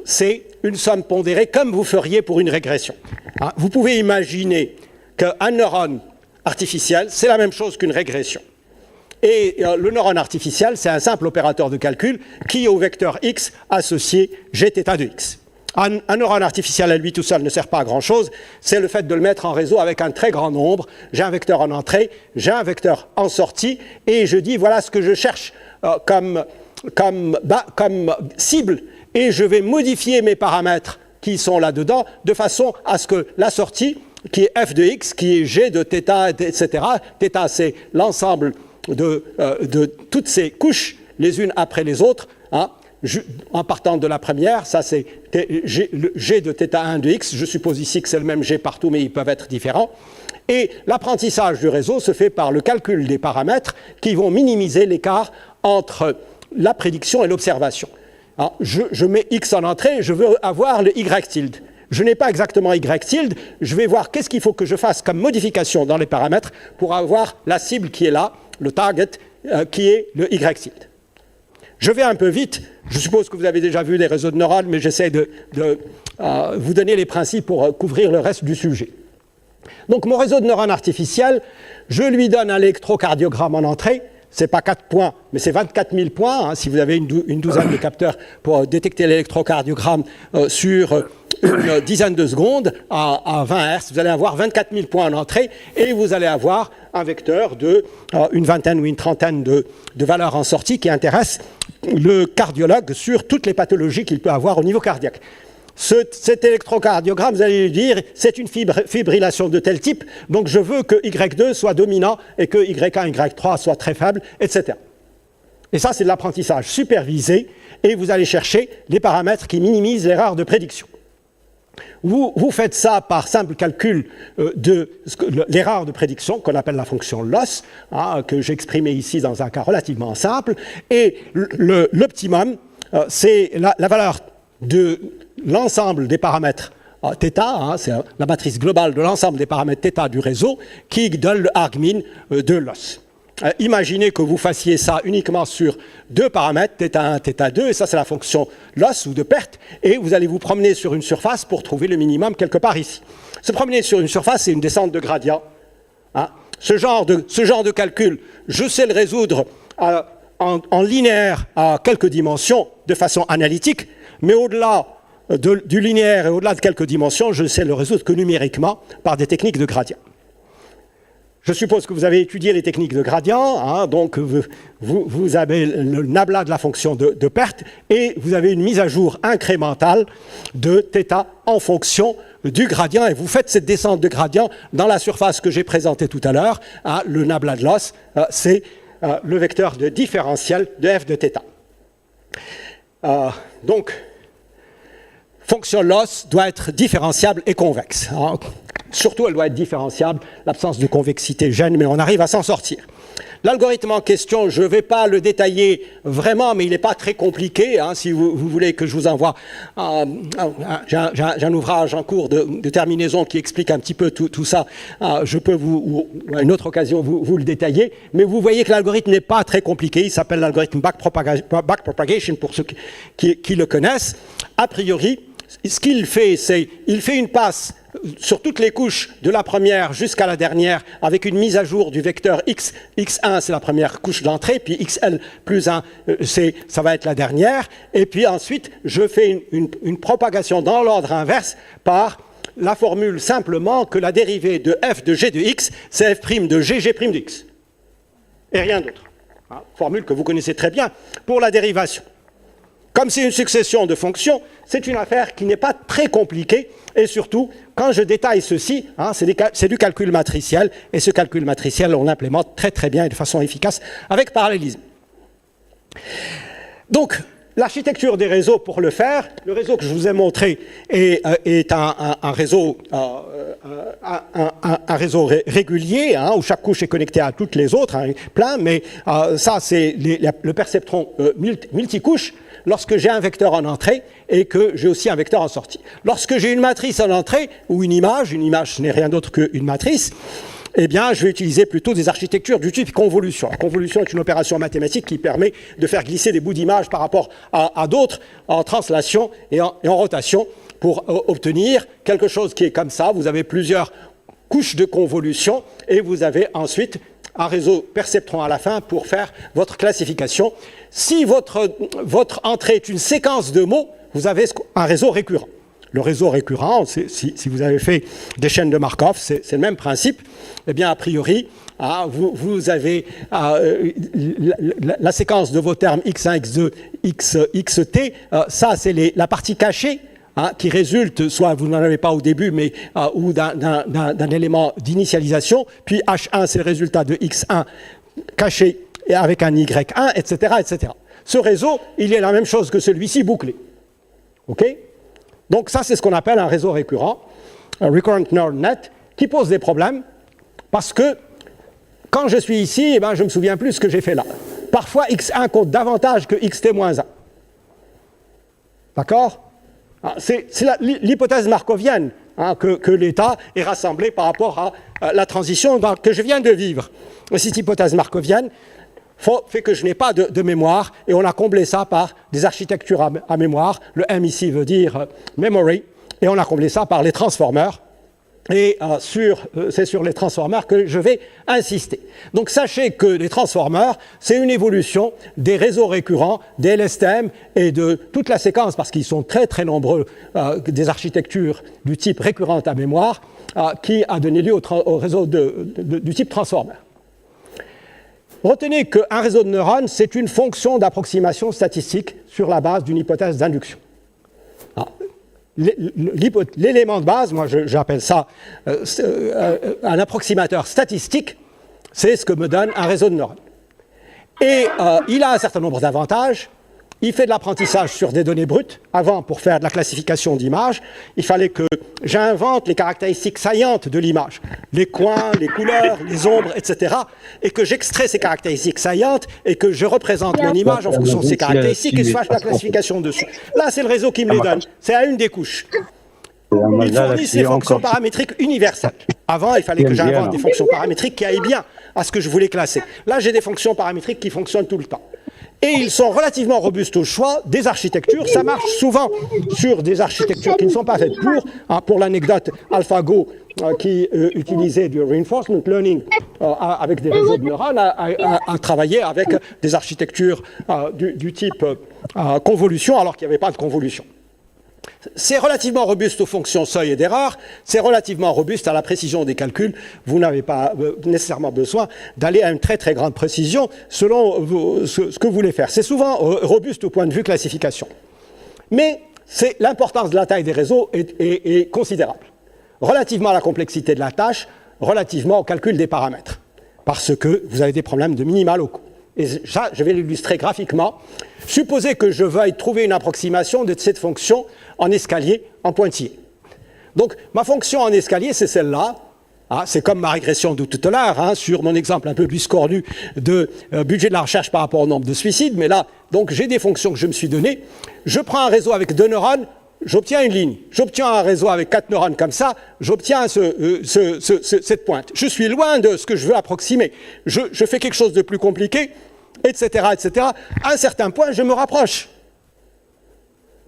c'est une somme pondérée comme vous feriez pour une régression. Vous pouvez imaginer qu'un neurone artificiel, c'est la même chose qu'une régression. Et le neurone artificiel, c'est un simple opérateur de calcul qui, au vecteur x, associe gθ de x. Un neurone artificiel à lui tout seul ne sert pas à grand-chose, c'est le fait de le mettre en réseau avec un très grand nombre. J'ai un vecteur en entrée, j'ai un vecteur en sortie, et je dis voilà ce que je cherche comme cible, et je vais modifier mes paramètres qui sont là-dedans, de façon à ce que la sortie, qui est f de x, qui est g de θ, etc., θ c'est l'ensemble de toutes ces couches, les unes après les autres, hein, en partant de la première, ça c'est le g de θ1 de x, je suppose ici que c'est le même g partout, mais ils peuvent être différents. Et l'apprentissage du réseau se fait par le calcul des paramètres qui vont minimiser l'écart entre la prédiction et l'observation. Je mets x en entrée, je veux avoir le y tilde. Je n'ai pas exactement y tilde, je vais voir qu'est-ce qu'il faut que je fasse comme modification dans les paramètres pour avoir la cible qui est là, le target, qui est le y tilde. Je vais un peu vite, je suppose que vous avez déjà vu des réseaux de neurones, mais j'essaie de vous donner les principes pour couvrir le reste du sujet. Donc mon réseau de neurones artificiel, je lui donne un électrocardiogramme en entrée, ce n'est pas 4 points, mais c'est 24 000 points, hein, si vous avez une douzaine de capteurs pour détecter l'électrocardiogramme sur une dizaine de secondes à 20 Hz, vous allez avoir 24 000 points en entrée et vous allez avoir un vecteur de une vingtaine ou une trentaine de valeurs en sortie qui intéressent le cardiologue sur toutes les pathologies qu'il peut avoir au niveau cardiaque. Cet électrocardiogramme, vous allez lui dire, c'est une fibrillation de tel type, donc je veux que Y2 soit dominant et que Y1, Y3 soit très faible, etc. Et ça, c'est de l'apprentissage supervisé, et vous allez chercher les paramètres qui minimisent l'erreur de prédiction. Vous faites ça par simple calcul de l'erreur de prédiction, qu'on appelle la fonction loss, hein, que j'exprimais ici dans un cas relativement simple, et l'optimum, c'est la valeur de l'ensemble des paramètres θ, hein, c'est la matrice globale de l'ensemble des paramètres θ du réseau qui donne le argmin de loss. Imaginez que vous fassiez ça uniquement sur 2 paramètres, θ1, θ2, et ça c'est la fonction loss ou de perte, et vous allez vous promener sur une surface pour trouver le minimum quelque part ici. Se promener sur une surface, c'est une descente de gradient. Hein. Ce genre de calcul, je sais le résoudre en linéaire à quelques dimensions de façon analytique, mais au-delà du linéaire et au-delà de quelques dimensions, je ne sais le résoudre que numériquement par des techniques de gradient. Je suppose que vous avez étudié les techniques de gradient, hein, donc vous avez le nabla de la fonction de perte et vous avez une mise à jour incrémentale de θ en fonction du gradient et vous faites cette descente de gradient dans la surface que j'ai présentée tout à l'heure. Hein, le nabla de loss, c'est le vecteur de différentiel de f de θ. Donc, fonction loss doit être différenciable et convexe. Hein. Surtout, elle doit être différenciable. L'absence de convexité gêne, mais on arrive à s'en sortir. L'algorithme en question, je ne vais pas le détailler vraiment, mais il n'est pas très compliqué. Hein, si vous voulez que je vous envoie... j'ai un ouvrage en cours de terminaison qui explique un petit peu tout ça. Je peux ou à une autre occasion vous le détailler. Mais vous voyez que l'algorithme n'est pas très compliqué. Il s'appelle l'algorithme backpropagation pour ceux qui le connaissent. A priori, ce qu'il fait, c'est il fait une passe sur toutes les couches de la première jusqu'à la dernière avec une mise à jour du vecteur x. x1, c'est la première couche d'entrée, puis xl plus 1, ça va être la dernière. Et puis ensuite, je fais une propagation dans l'ordre inverse par la formule simplement que la dérivée de f de g de x, c'est f' de g de x. Et rien d'autre. Hein, formule que vous connaissez très bien pour la dérivation. Comme c'est une succession de fonctions, c'est une affaire qui n'est pas très compliquée, et surtout, quand je détaille ceci, hein, c'est du calcul matriciel, et ce calcul matriciel, on l'implémente très très bien et de façon efficace avec parallélisme. Donc, l'architecture des réseaux pour le faire, le réseau que je vous ai montré est un réseau, un réseau régulier, hein, où chaque couche est connectée à toutes les autres, hein, plein, mais ça c'est le perceptron multicouche lorsque j'ai un vecteur en entrée et que j'ai aussi un vecteur en sortie. Lorsque j'ai une matrice en entrée, ou une image ce n'est rien d'autre qu'une matrice, eh bien, je vais utiliser plutôt des architectures du type convolution. La convolution est une opération mathématique qui permet de faire glisser des bouts d'image par rapport à d'autres en translation et en rotation pour obtenir quelque chose qui est comme ça. Vous avez plusieurs couches de convolution et vous avez ensuite un réseau perceptron à la fin pour faire votre classification. Si votre entrée est une séquence de mots, vous avez un réseau récurrent. Le réseau récurrent, si vous avez fait des chaînes de Markov, c'est le même principe. Eh bien, a priori, vous avez la séquence de vos termes x1, x2, xt. Ça, c'est la partie cachée qui résulte, soit vous n'en avez pas au début, mais ou d'un élément d'initialisation. Puis h1, c'est le résultat de x1 caché avec un y1, etc., etc. Ce réseau, il est la même chose que celui-ci bouclé. OK ? Donc ça, c'est ce qu'on appelle un réseau récurrent, un recurrent neural net, qui pose des problèmes, parce que quand je suis ici, eh ben, je me souviens plus ce que j'ai fait là. Parfois, x1 compte davantage que xt-1. D'accord ? C'est l'hypothèse markovienne que l'état est rassemblé par rapport à la transition que je viens de vivre. Et cette hypothèse markovienne fait que je n'ai pas de mémoire, et on a comblé ça par des architectures à mémoire. Le M ici veut dire memory, et on a comblé ça par les transformers. Et c'est sur les transformers que je vais insister. Donc sachez que les transformers, c'est une évolution des réseaux récurrents, des LSTM et de toute la séquence, parce qu'ils sont très très nombreux, des architectures du type récurrente à mémoire, qui a donné lieu au réseau du type transformer. Retenez qu'un réseau de neurones, c'est une fonction d'approximation statistique sur la base d'une hypothèse d'induction. L'élément de base, moi j'appelle ça un approximateur statistique, c'est ce que me donne un réseau de neurones. Et il a un certain nombre d'avantages. Il fait de l'apprentissage sur des données brutes. Avant, pour faire de la classification d'images, il fallait que j'invente les caractéristiques saillantes de l'image, les coins, les couleurs, les ombres, etc. Et que j'extrais ces caractéristiques saillantes et que je représente mon image en fonction de ces caractéristiques et je fasse la classification dessus. Là, c'est le réseau qui me les donne. C'est à une des couches. Il fournit ces fonctions paramétriques universelles. Avant, il fallait que j'invente des fonctions paramétriques qui aillent bien à ce que je voulais classer. Là, j'ai des fonctions paramétriques qui fonctionnent tout le temps. Et ils sont relativement robustes au choix des architectures. Ça marche souvent sur des architectures qui ne sont pas faites pour. Pour l'anecdote, AlphaGo, qui utilisait du reinforcement learning avec des réseaux de neurones, a travaillé avec des architectures du type convolution, alors qu'il n'y avait pas de convolution. C'est relativement robuste aux fonctions seuil et d'erreur, c'est relativement robuste à la précision des calculs. Vous n'avez pas nécessairement besoin d'aller à une très très grande précision selon ce que vous voulez faire. C'est souvent robuste au point de vue classification. Mais l'importance de la taille des réseaux est considérable, relativement à la complexité de la tâche, relativement au calcul des paramètres, parce que vous avez des problèmes de minima locaux. Et ça, je vais l'illustrer graphiquement. Supposez que je veuille trouver une approximation de cette fonction en escalier, en pointillé. Donc, ma fonction en escalier, c'est celle-là. C'est comme ma régression de tout à l'heure, sur mon exemple un peu plus cornu de budget de la recherche par rapport au nombre de suicides. Mais là, donc, j'ai des fonctions que je me suis données. Je prends un réseau avec 2 neurones, j'obtiens une ligne. J'obtiens un réseau avec 4 neurones comme ça, j'obtiens cette pointe. Je suis loin de ce que je veux approximer. Je fais quelque chose de plus compliqué, etc., etc. À un certain point, je me rapproche.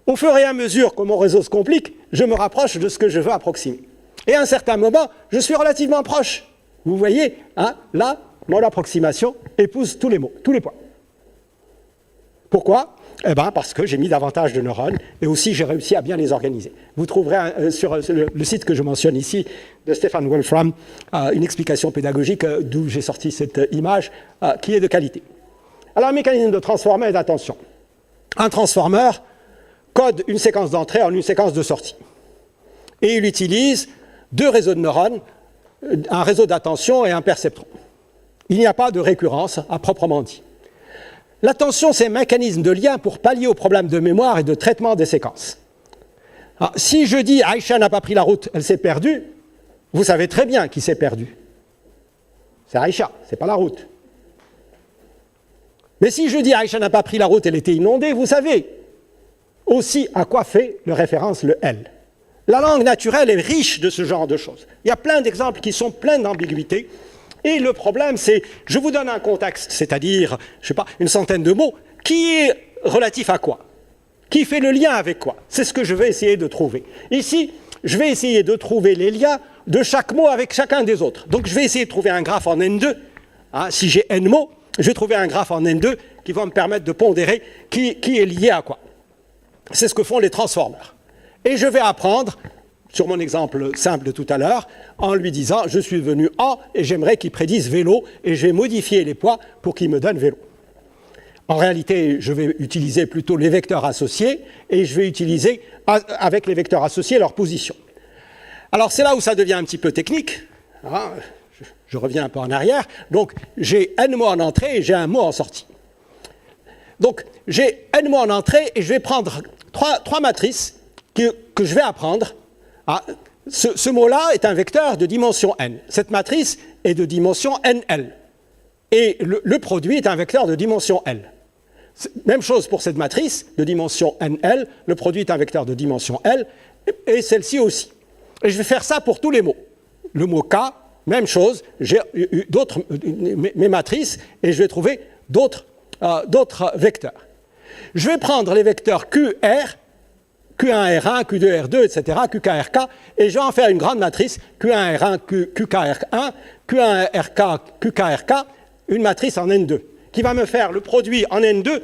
Au fur et à mesure que mon réseau se complique, je me rapproche de ce que je veux approximer. Et à un certain moment, je suis relativement proche. Vous voyez, là, mon approximation épouse tous les mots, tous les points. Pourquoi? Eh bien, parce que j'ai mis davantage de neurones et aussi j'ai réussi à bien les organiser. Vous trouverez sur le site que je mentionne ici de Stefan Wolfram une explication pédagogique d'où j'ai sorti cette image qui est de qualité. Alors, un mécanisme de transformer et d'attention. Un transformer code une séquence d'entrée en une séquence de sortie. Et il utilise deux réseaux de neurones, un réseau d'attention et un perceptron. Il n'y a pas de récurrence à proprement dit. L'attention, c'est un mécanisme de lien pour pallier aux problèmes de mémoire et de traitement des séquences. Alors, si je dis Aïcha n'a pas pris la route, elle s'est perdue, vous savez très bien qui s'est perdu. C'est Aïcha, c'est pas la route. Mais si je dis Aïcha n'a pas pris la route, elle était inondée, vous savez aussi à quoi fait le référence le elle. La langue naturelle est riche de ce genre de choses. Il y a plein d'exemples qui sont pleins d'ambiguïté. Et le problème, c'est, je vous donne un contexte, c'est-à-dire, je ne sais pas, une centaine de mots, qui est relatif à quoi? Qui fait le lien avec quoi? C'est ce que je vais essayer de trouver. Ici, je vais essayer de trouver les liens de chaque mot avec chacun des autres. Donc, je vais essayer de trouver un graphe en N2. Si j'ai N mots, je vais trouver un graphe en N2 qui va me permettre de pondérer qui est lié à quoi. C'est ce que font les transformers. Et je vais apprendre, sur mon exemple simple de tout à l'heure, en lui disant « je suis venu A et j'aimerais qu'il prédise vélo et je vais modifier les poids pour qu'il me donne vélo ». En réalité, je vais utiliser plutôt les vecteurs associés et je vais utiliser avec les vecteurs associés leur position. Alors c'est là où ça devient un petit peu technique. Je reviens un peu en arrière. Donc j'ai n mots en entrée et j'ai un mot en sortie. Donc j'ai n mots en entrée et je vais prendre trois matrices que je vais apprendre. Ce mot-là est un vecteur de dimension n. Cette matrice est de dimension nl. Et le produit est un vecteur de dimension l. Même chose pour cette matrice de dimension nl. Le produit est un vecteur de dimension l. Et celle-ci aussi. Et je vais faire ça pour tous les mots. Le mot k, même chose. J'ai mes matrices et je vais trouver d'autres vecteurs. Je vais prendre les vecteurs QR, Q1R1, Q2R2, etc., QKRK, et je vais en faire une grande matrice, Q1R1, QKR1, Q1RK, QKRK, une matrice en N2, qui va me faire le produit en N2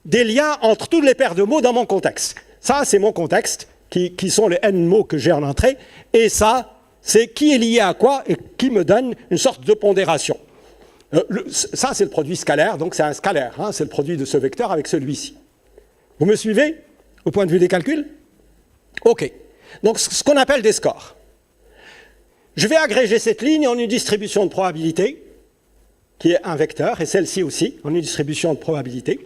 des liens entre toutes les paires de mots dans mon contexte. Ça, c'est mon contexte, qui sont les N mots que j'ai en entrée, et ça, c'est qui est lié à quoi, et qui me donne une sorte de pondération. Ça, c'est le produit scalaire, donc c'est un scalaire, c'est le produit de ce vecteur avec celui-ci. Vous me suivez ? Au point de vue des calculs? OK. Donc, ce qu'on appelle des scores. Je vais agréger cette ligne en une distribution de probabilité, qui est un vecteur, et celle-ci aussi, en une distribution de probabilité.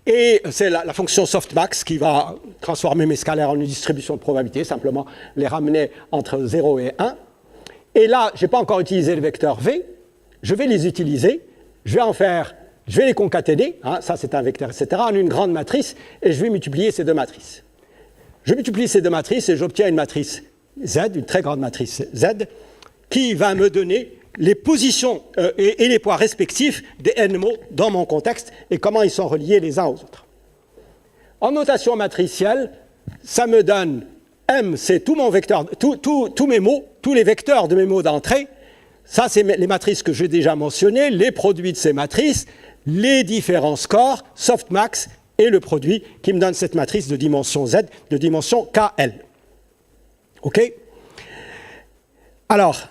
Et c'est la fonction softmax qui va transformer mes scalaires en une distribution de probabilité, simplement les ramener entre 0 et 1. Et là, je n'ai pas encore utilisé le vecteur V, je vais les utiliser, je vais les concaténer, ça c'est un vecteur, etc., en une grande matrice, et je vais multiplier ces deux matrices. Je multiplie ces deux matrices et j'obtiens une matrice Z, une très grande matrice Z, qui va me donner les positions et les poids respectifs des n mots dans mon contexte et comment ils sont reliés les uns aux autres. En notation matricielle, ça me donne M, c'est tout mon vecteur, tous mes mots, tous les vecteurs de mes mots d'entrée. Ça, c'est les matrices que j'ai déjà mentionnées, les produits de ces matrices, les différents scores, softmax, et le produit qui me donne cette matrice de dimension Z, de dimension KL. OK? Alors,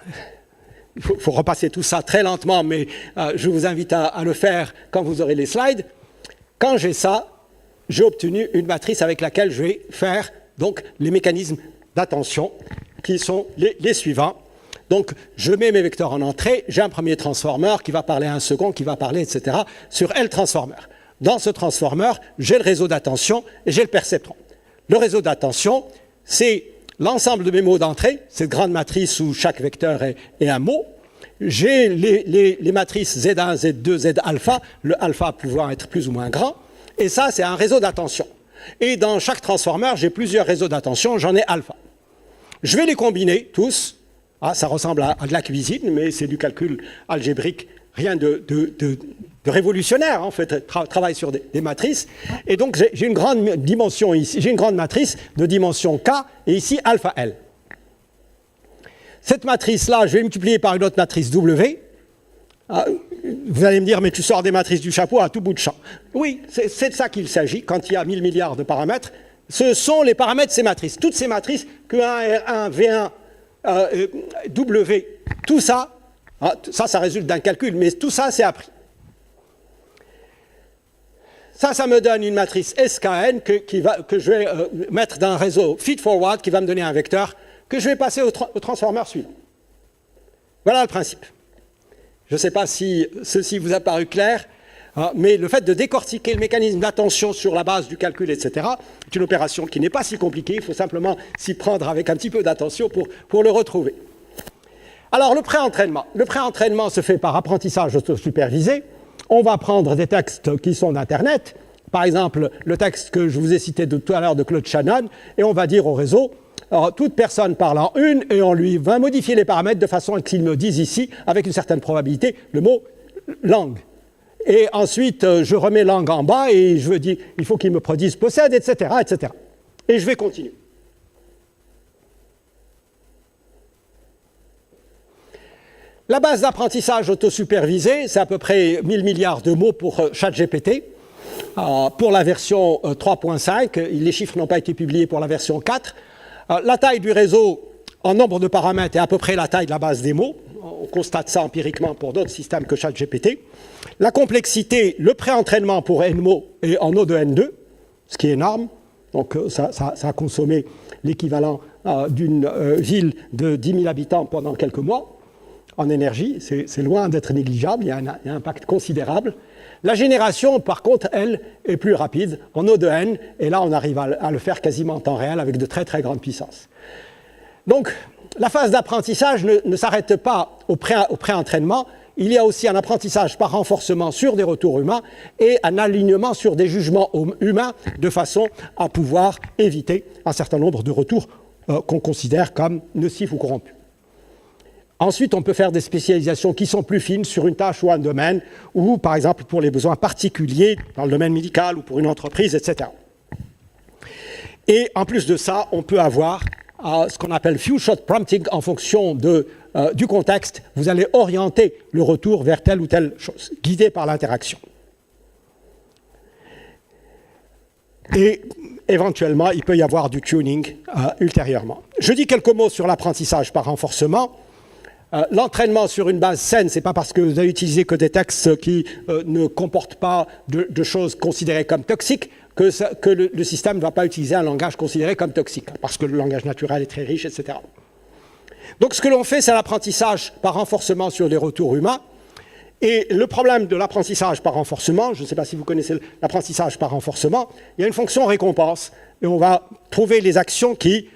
il faut repasser tout ça très lentement, mais je vous invite à le faire quand vous aurez les slides. Quand j'ai ça, j'ai obtenu une matrice avec laquelle je vais faire donc, les mécanismes d'attention, qui sont les suivants. Donc, je mets mes vecteurs en entrée, j'ai un premier transformer qui va parler à un second, qui va parler, etc., sur L transformer. Dans ce transformer, j'ai le réseau d'attention et j'ai le perceptron. Le réseau d'attention, c'est l'ensemble de mes mots d'entrée, cette grande matrice où chaque vecteur est un mot. J'ai les matrices Z1, Z2, Z alpha, le alpha pouvant être plus ou moins grand. Et ça, c'est un réseau d'attention. Et dans chaque transformer, j'ai plusieurs réseaux d'attention, j'en ai alpha. Je vais les combiner tous. Ça ressemble à de la cuisine, mais c'est du calcul algébrique, rien de révolutionnaire, en fait, travaille sur des matrices. Et donc, j'ai une grande dimension ici, j'ai une grande matrice de dimension K, et ici, alpha L. Cette matrice-là, je vais multiplier par une autre matrice W, vous allez me dire, mais tu sors des matrices du chapeau à tout bout de champ. Oui, c'est de ça qu'il s'agit quand il y a 1000 milliards de paramètres. Ce sont les paramètres de ces matrices. Toutes ces matrices, Q1, R1, V1, W, tout ça, ça résulte d'un calcul, mais tout ça, c'est appris. Ça me donne une matrice SKN que je vais mettre dans un réseau feed-forward qui va me donner un vecteur que je vais passer au transformeur suivant. Voilà le principe. Je ne sais pas si ceci vous a paru clair, mais le fait de décortiquer le mécanisme d'attention sur la base du calcul, etc., est une opération qui n'est pas si compliquée. Il faut simplement s'y prendre avec un petit peu d'attention pour le retrouver. Alors, le pré-entraînement. Le pré-entraînement se fait par apprentissage auto-supervisé. On va prendre des textes qui sont d'Internet, par exemple le texte que je vous ai cité tout à l'heure de Claude Shannon, et on va dire au réseau, toute personne parle en une, et on lui va modifier les paramètres de façon à qu'il me dise ici, avec une certaine probabilité, le mot langue. Et ensuite, je remets langue en bas, et je dis, il faut qu'il me produise possède, etc., etc. Et je vais continuer. La base d'apprentissage autosupervisé, c'est à peu près 1000 milliards de mots pour ChatGPT. Pour la version 3.5, les chiffres n'ont pas été publiés pour la version 4. La taille du réseau en nombre de paramètres est à peu près la taille de la base des mots. On constate ça empiriquement pour d'autres systèmes que ChatGPT. La complexité, le pré-entraînement pour n mots est en O de N2, ce qui est énorme. Donc ça a consommé l'équivalent d'une ville de 10 000 habitants pendant quelques mois. En énergie, c'est loin d'être négligeable, il y a un impact considérable. La génération, par contre, elle, est plus rapide, en O de N, et là, on arrive à le faire quasiment en temps réel avec de très, très grandes puissances. Donc, la phase d'apprentissage ne s'arrête pas au pré-entraînement, il y a aussi un apprentissage par renforcement sur des retours humains et un alignement sur des jugements humains de façon à pouvoir éviter un certain nombre de retours qu'on considère comme nocifs ou corrompus. Ensuite, on peut faire des spécialisations qui sont plus fines sur une tâche ou un domaine, ou par exemple pour les besoins particuliers dans le domaine médical ou pour une entreprise, etc. Et en plus de ça, on peut avoir ce qu'on appelle few-shot prompting en fonction du contexte. Vous allez orienter le retour vers telle ou telle chose, guidé par l'interaction. Et éventuellement, il peut y avoir du tuning ultérieurement. Je dis quelques mots sur l'apprentissage par renforcement. L'entraînement sur une base saine, ce n'est pas parce que vous avez utilisé que des textes qui ne comportent pas de choses considérées comme toxiques que le système ne va pas utiliser un langage considéré comme toxique, parce que le langage naturel est très riche, etc. Donc ce que l'on fait, c'est l'apprentissage par renforcement sur des retours humains. Et le problème de l'apprentissage par renforcement, je ne sais pas si vous connaissez l'apprentissage par renforcement, il y a une fonction récompense, et on va trouver les actions qui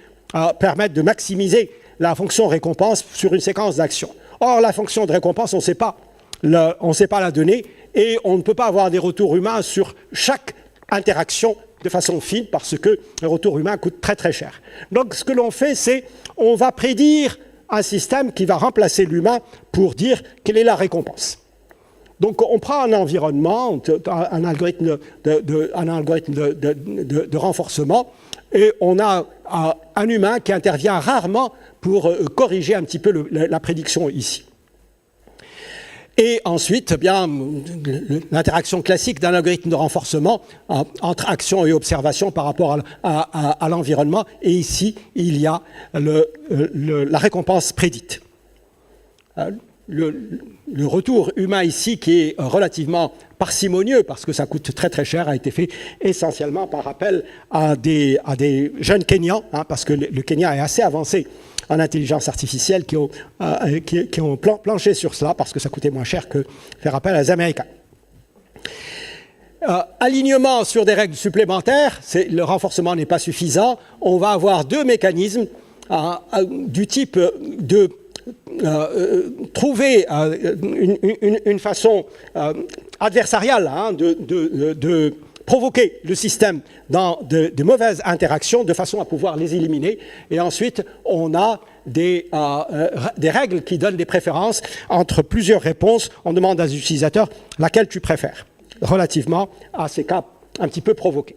permettent de maximiser la fonction récompense sur une séquence d'actions. Or, la fonction de récompense, on ne sait pas la donner et on ne peut pas avoir des retours humains sur chaque interaction de façon fine parce que le retour humain coûte très très cher. Donc, ce que l'on fait, c'est on va prédire un système qui va remplacer l'humain pour dire quelle est la récompense. Donc, on prend un environnement, un algorithme de renforcement, et on a un humain qui intervient rarement pour corriger un petit peu la prédiction ici. Et ensuite, eh bien, l'interaction classique d'un algorithme de renforcement entre action et observation par rapport à l'environnement. Et ici, il y a la récompense prédite. Le retour humain ici, qui est relativement parcimonieux, parce que ça coûte très très cher, a été fait essentiellement par rappel à des jeunes Kenyans, parce que le Kenya est assez avancé en intelligence artificielle, qui ont planché sur cela, parce que ça coûtait moins cher que faire appel à les Américains. Alignement sur des règles supplémentaires, le renforcement n'est pas suffisant, on va avoir deux mécanismes du type de trouver une façon adversariale de provoquer le système dans de mauvaises interactions de façon à pouvoir les éliminer. Et ensuite, on a des règles qui donnent des préférences entre plusieurs réponses. On demande à l'utilisateur laquelle tu préfères, relativement à ces cas un petit peu provoqués.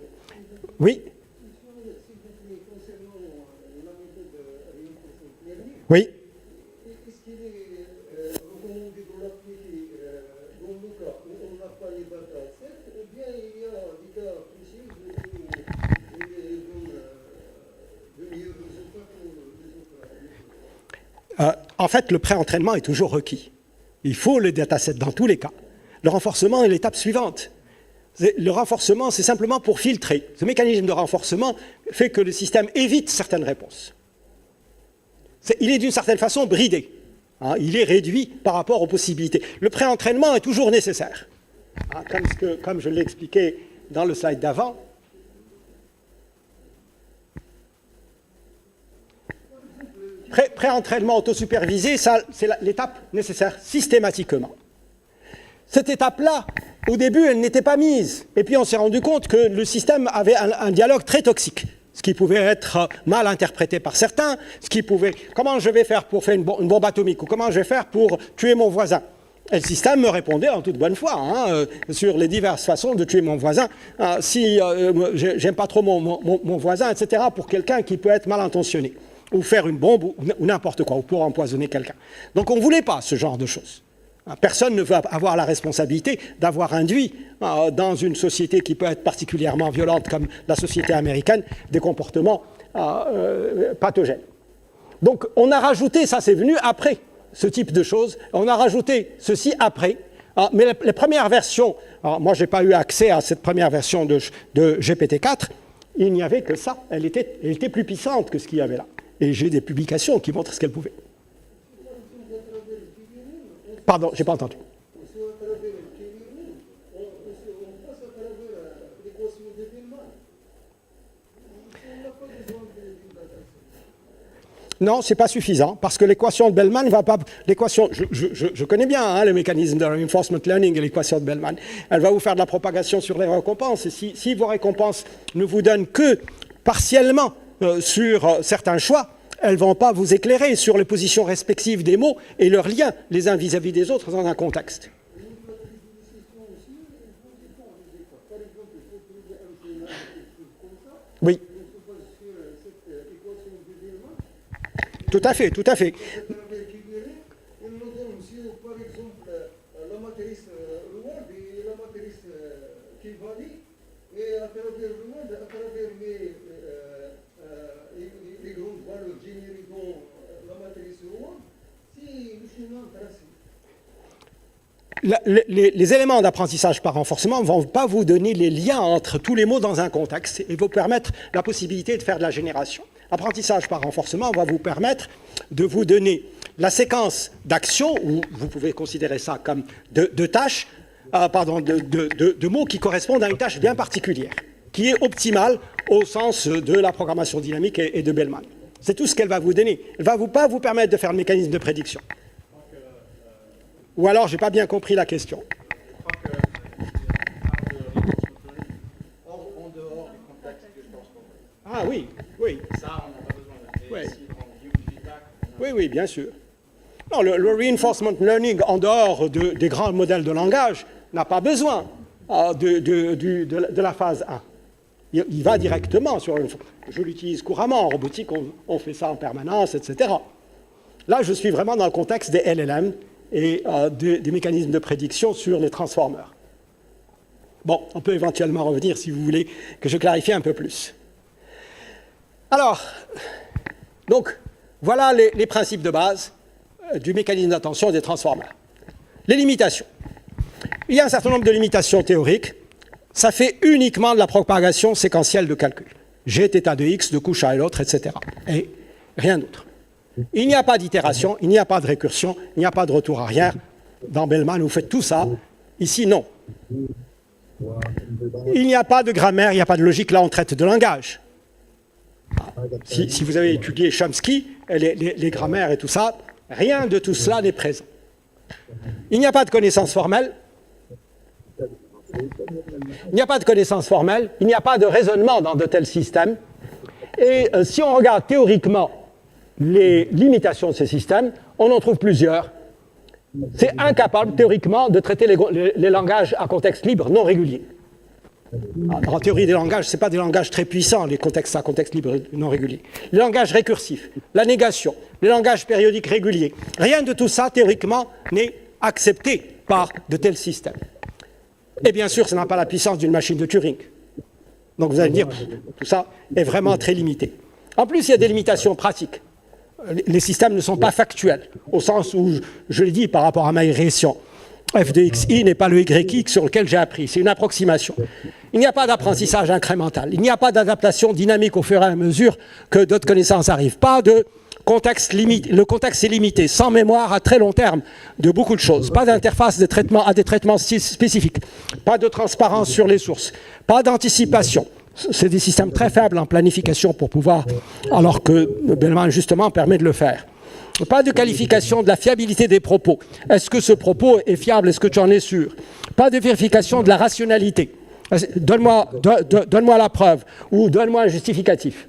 Oui ? Oui ? En fait, le pré-entraînement est toujours requis. Il faut le dataset dans tous les cas. Le renforcement est l'étape suivante. Le renforcement, c'est simplement pour filtrer. Ce mécanisme de renforcement fait que le système évite certaines réponses. Il est d'une certaine façon bridé. Hein, il est réduit par rapport aux possibilités. Le pré-entraînement est toujours nécessaire. Hein, comme je l'ai expliqué dans le slide d'avant. Pré-entraînement autosupervisé, c'est l'étape nécessaire systématiquement. Cette étape-là, au début, elle n'était pas mise. Et puis on s'est rendu compte que le système avait un dialogue très toxique, ce qui pouvait être mal interprété par certains, ce qui pouvait... Comment je vais faire pour faire une bombe atomique, ou comment je vais faire pour tuer mon voisin? Et le système me répondait en toute bonne foi sur les diverses façons de tuer mon voisin. Si j'aime pas trop mon voisin, etc., pour quelqu'un qui peut être mal intentionné, ou faire une bombe, ou n'importe quoi, ou pour empoisonner quelqu'un. Donc on ne voulait pas ce genre de choses. Personne ne veut avoir la responsabilité d'avoir induit dans une société qui peut être particulièrement violente comme la société américaine des comportements pathogènes. Donc on a rajouté, ça c'est venu après ce type de choses, on a rajouté ceci après, mais les premières versions, moi je n'ai pas eu accès à cette première version de GPT-4, il n'y avait que ça, elle était plus puissante que ce qu'il y avait là. Et j'ai des publications qui montrent ce qu'elle pouvait. Pardon, je n'ai pas entendu. Non, ce n'est pas suffisant, parce que l'équation de Bellman ne va pas... Je connais bien le mécanisme de reinforcement learning et l'équation de Bellman. Elle va vous faire de la propagation sur les récompenses. Et si vos récompenses ne vous donnent que partiellement sur certains choix, elles ne vont pas vous éclairer sur les positions respectives des mots et leurs liens les uns vis-à-vis des autres dans un contexte. Oui. Tout à fait, tout à fait. Les éléments d'apprentissage par renforcement ne vont pas vous donner les liens entre tous les mots dans un contexte et vous permettre la possibilité de faire de la génération. L'apprentissage par renforcement va vous permettre de vous donner la séquence d'actions, ou vous pouvez considérer ça comme de tâches, de mots qui correspondent à une tâche bien particulière, qui est optimale au sens de la programmation dynamique et de Bellman. C'est tout ce qu'elle va vous donner. Elle ne va pas vous permettre de faire le mécanisme de prédiction. Ou alors, je n'ai pas bien compris la question. Je crois que en dehors du contexte que je pense qu'on... Ah oui, oui. Ça, on n'a pas besoin de... Ouais. Si on view feedback... Oui, bien sûr. Non, le reinforcement learning, en dehors des grands modèles de langage, n'a pas besoin de la phase 1. Il va directement sur... Je l'utilise couramment en robotique, on fait ça en permanence, etc. Là, je suis vraiment dans le contexte des LLM et des mécanismes de prédiction sur les transformers. Bon, on peut éventuellement revenir si vous voulez que je clarifie un peu plus. Alors, donc, voilà les principes de base du mécanisme d'attention des transformers. Les limitations. Il y a un certain nombre de limitations théoriques. Ça fait uniquement de la propagation séquentielle de calcul. G, θ de x, de couche A et l'autre, etc. Et rien d'autre. Il n'y a pas d'itération, il n'y a pas de récursion, il n'y a pas de retour arrière. Dans Bellman, vous faites tout ça. Ici, non. Il n'y a pas de grammaire, il n'y a pas de logique. Là, on traite de langage. Si vous avez étudié Chomsky, les grammaires et tout ça, rien de tout cela n'est présent. Il n'y a pas de connaissances formelles. Il n'y a pas de connaissances formelles. Il n'y a pas de raisonnement dans de tels systèmes. Et si on regarde théoriquement les limitations de ces systèmes, on en trouve plusieurs. C'est incapable, théoriquement, de traiter les langages à contexte libre non régulier. En théorie des langages, ce n'est pas des langages très puissants, les contextes à contexte libre non régulier. Les langages récursifs, la négation, les langages périodiques réguliers, rien de tout ça, théoriquement, n'est accepté par de tels systèmes. Et bien sûr, ça n'a pas la puissance d'une machine de Turing. Donc vous allez me dire, tout ça est vraiment très limité. En plus, il y a des limitations pratiques. les systèmes ne sont pas factuels, au sens où, je l'ai dit par rapport à ma régression, f de xi n'est pas le yx sur lequel j'ai appris, c'est une approximation. Il n'y a pas d'apprentissage incrémental, il n'y a pas d'adaptation dynamique au fur et à mesure que d'autres connaissances arrivent, pas de contexte limité, le contexte est limité, sans mémoire à très long terme de beaucoup de choses, pas d'interface de traitement à des traitements spécifiques, pas de transparence sur les sources, pas d'anticipation. C'est des systèmes très faibles en planification pour pouvoir, alors que Bellman justement permet de le faire. Pas de qualification de la fiabilité des propos. Est-ce que ce propos est fiable? Est-ce que tu en es sûr? Pas de vérification de la rationalité. Donne-moi la preuve ou donne-moi un justificatif.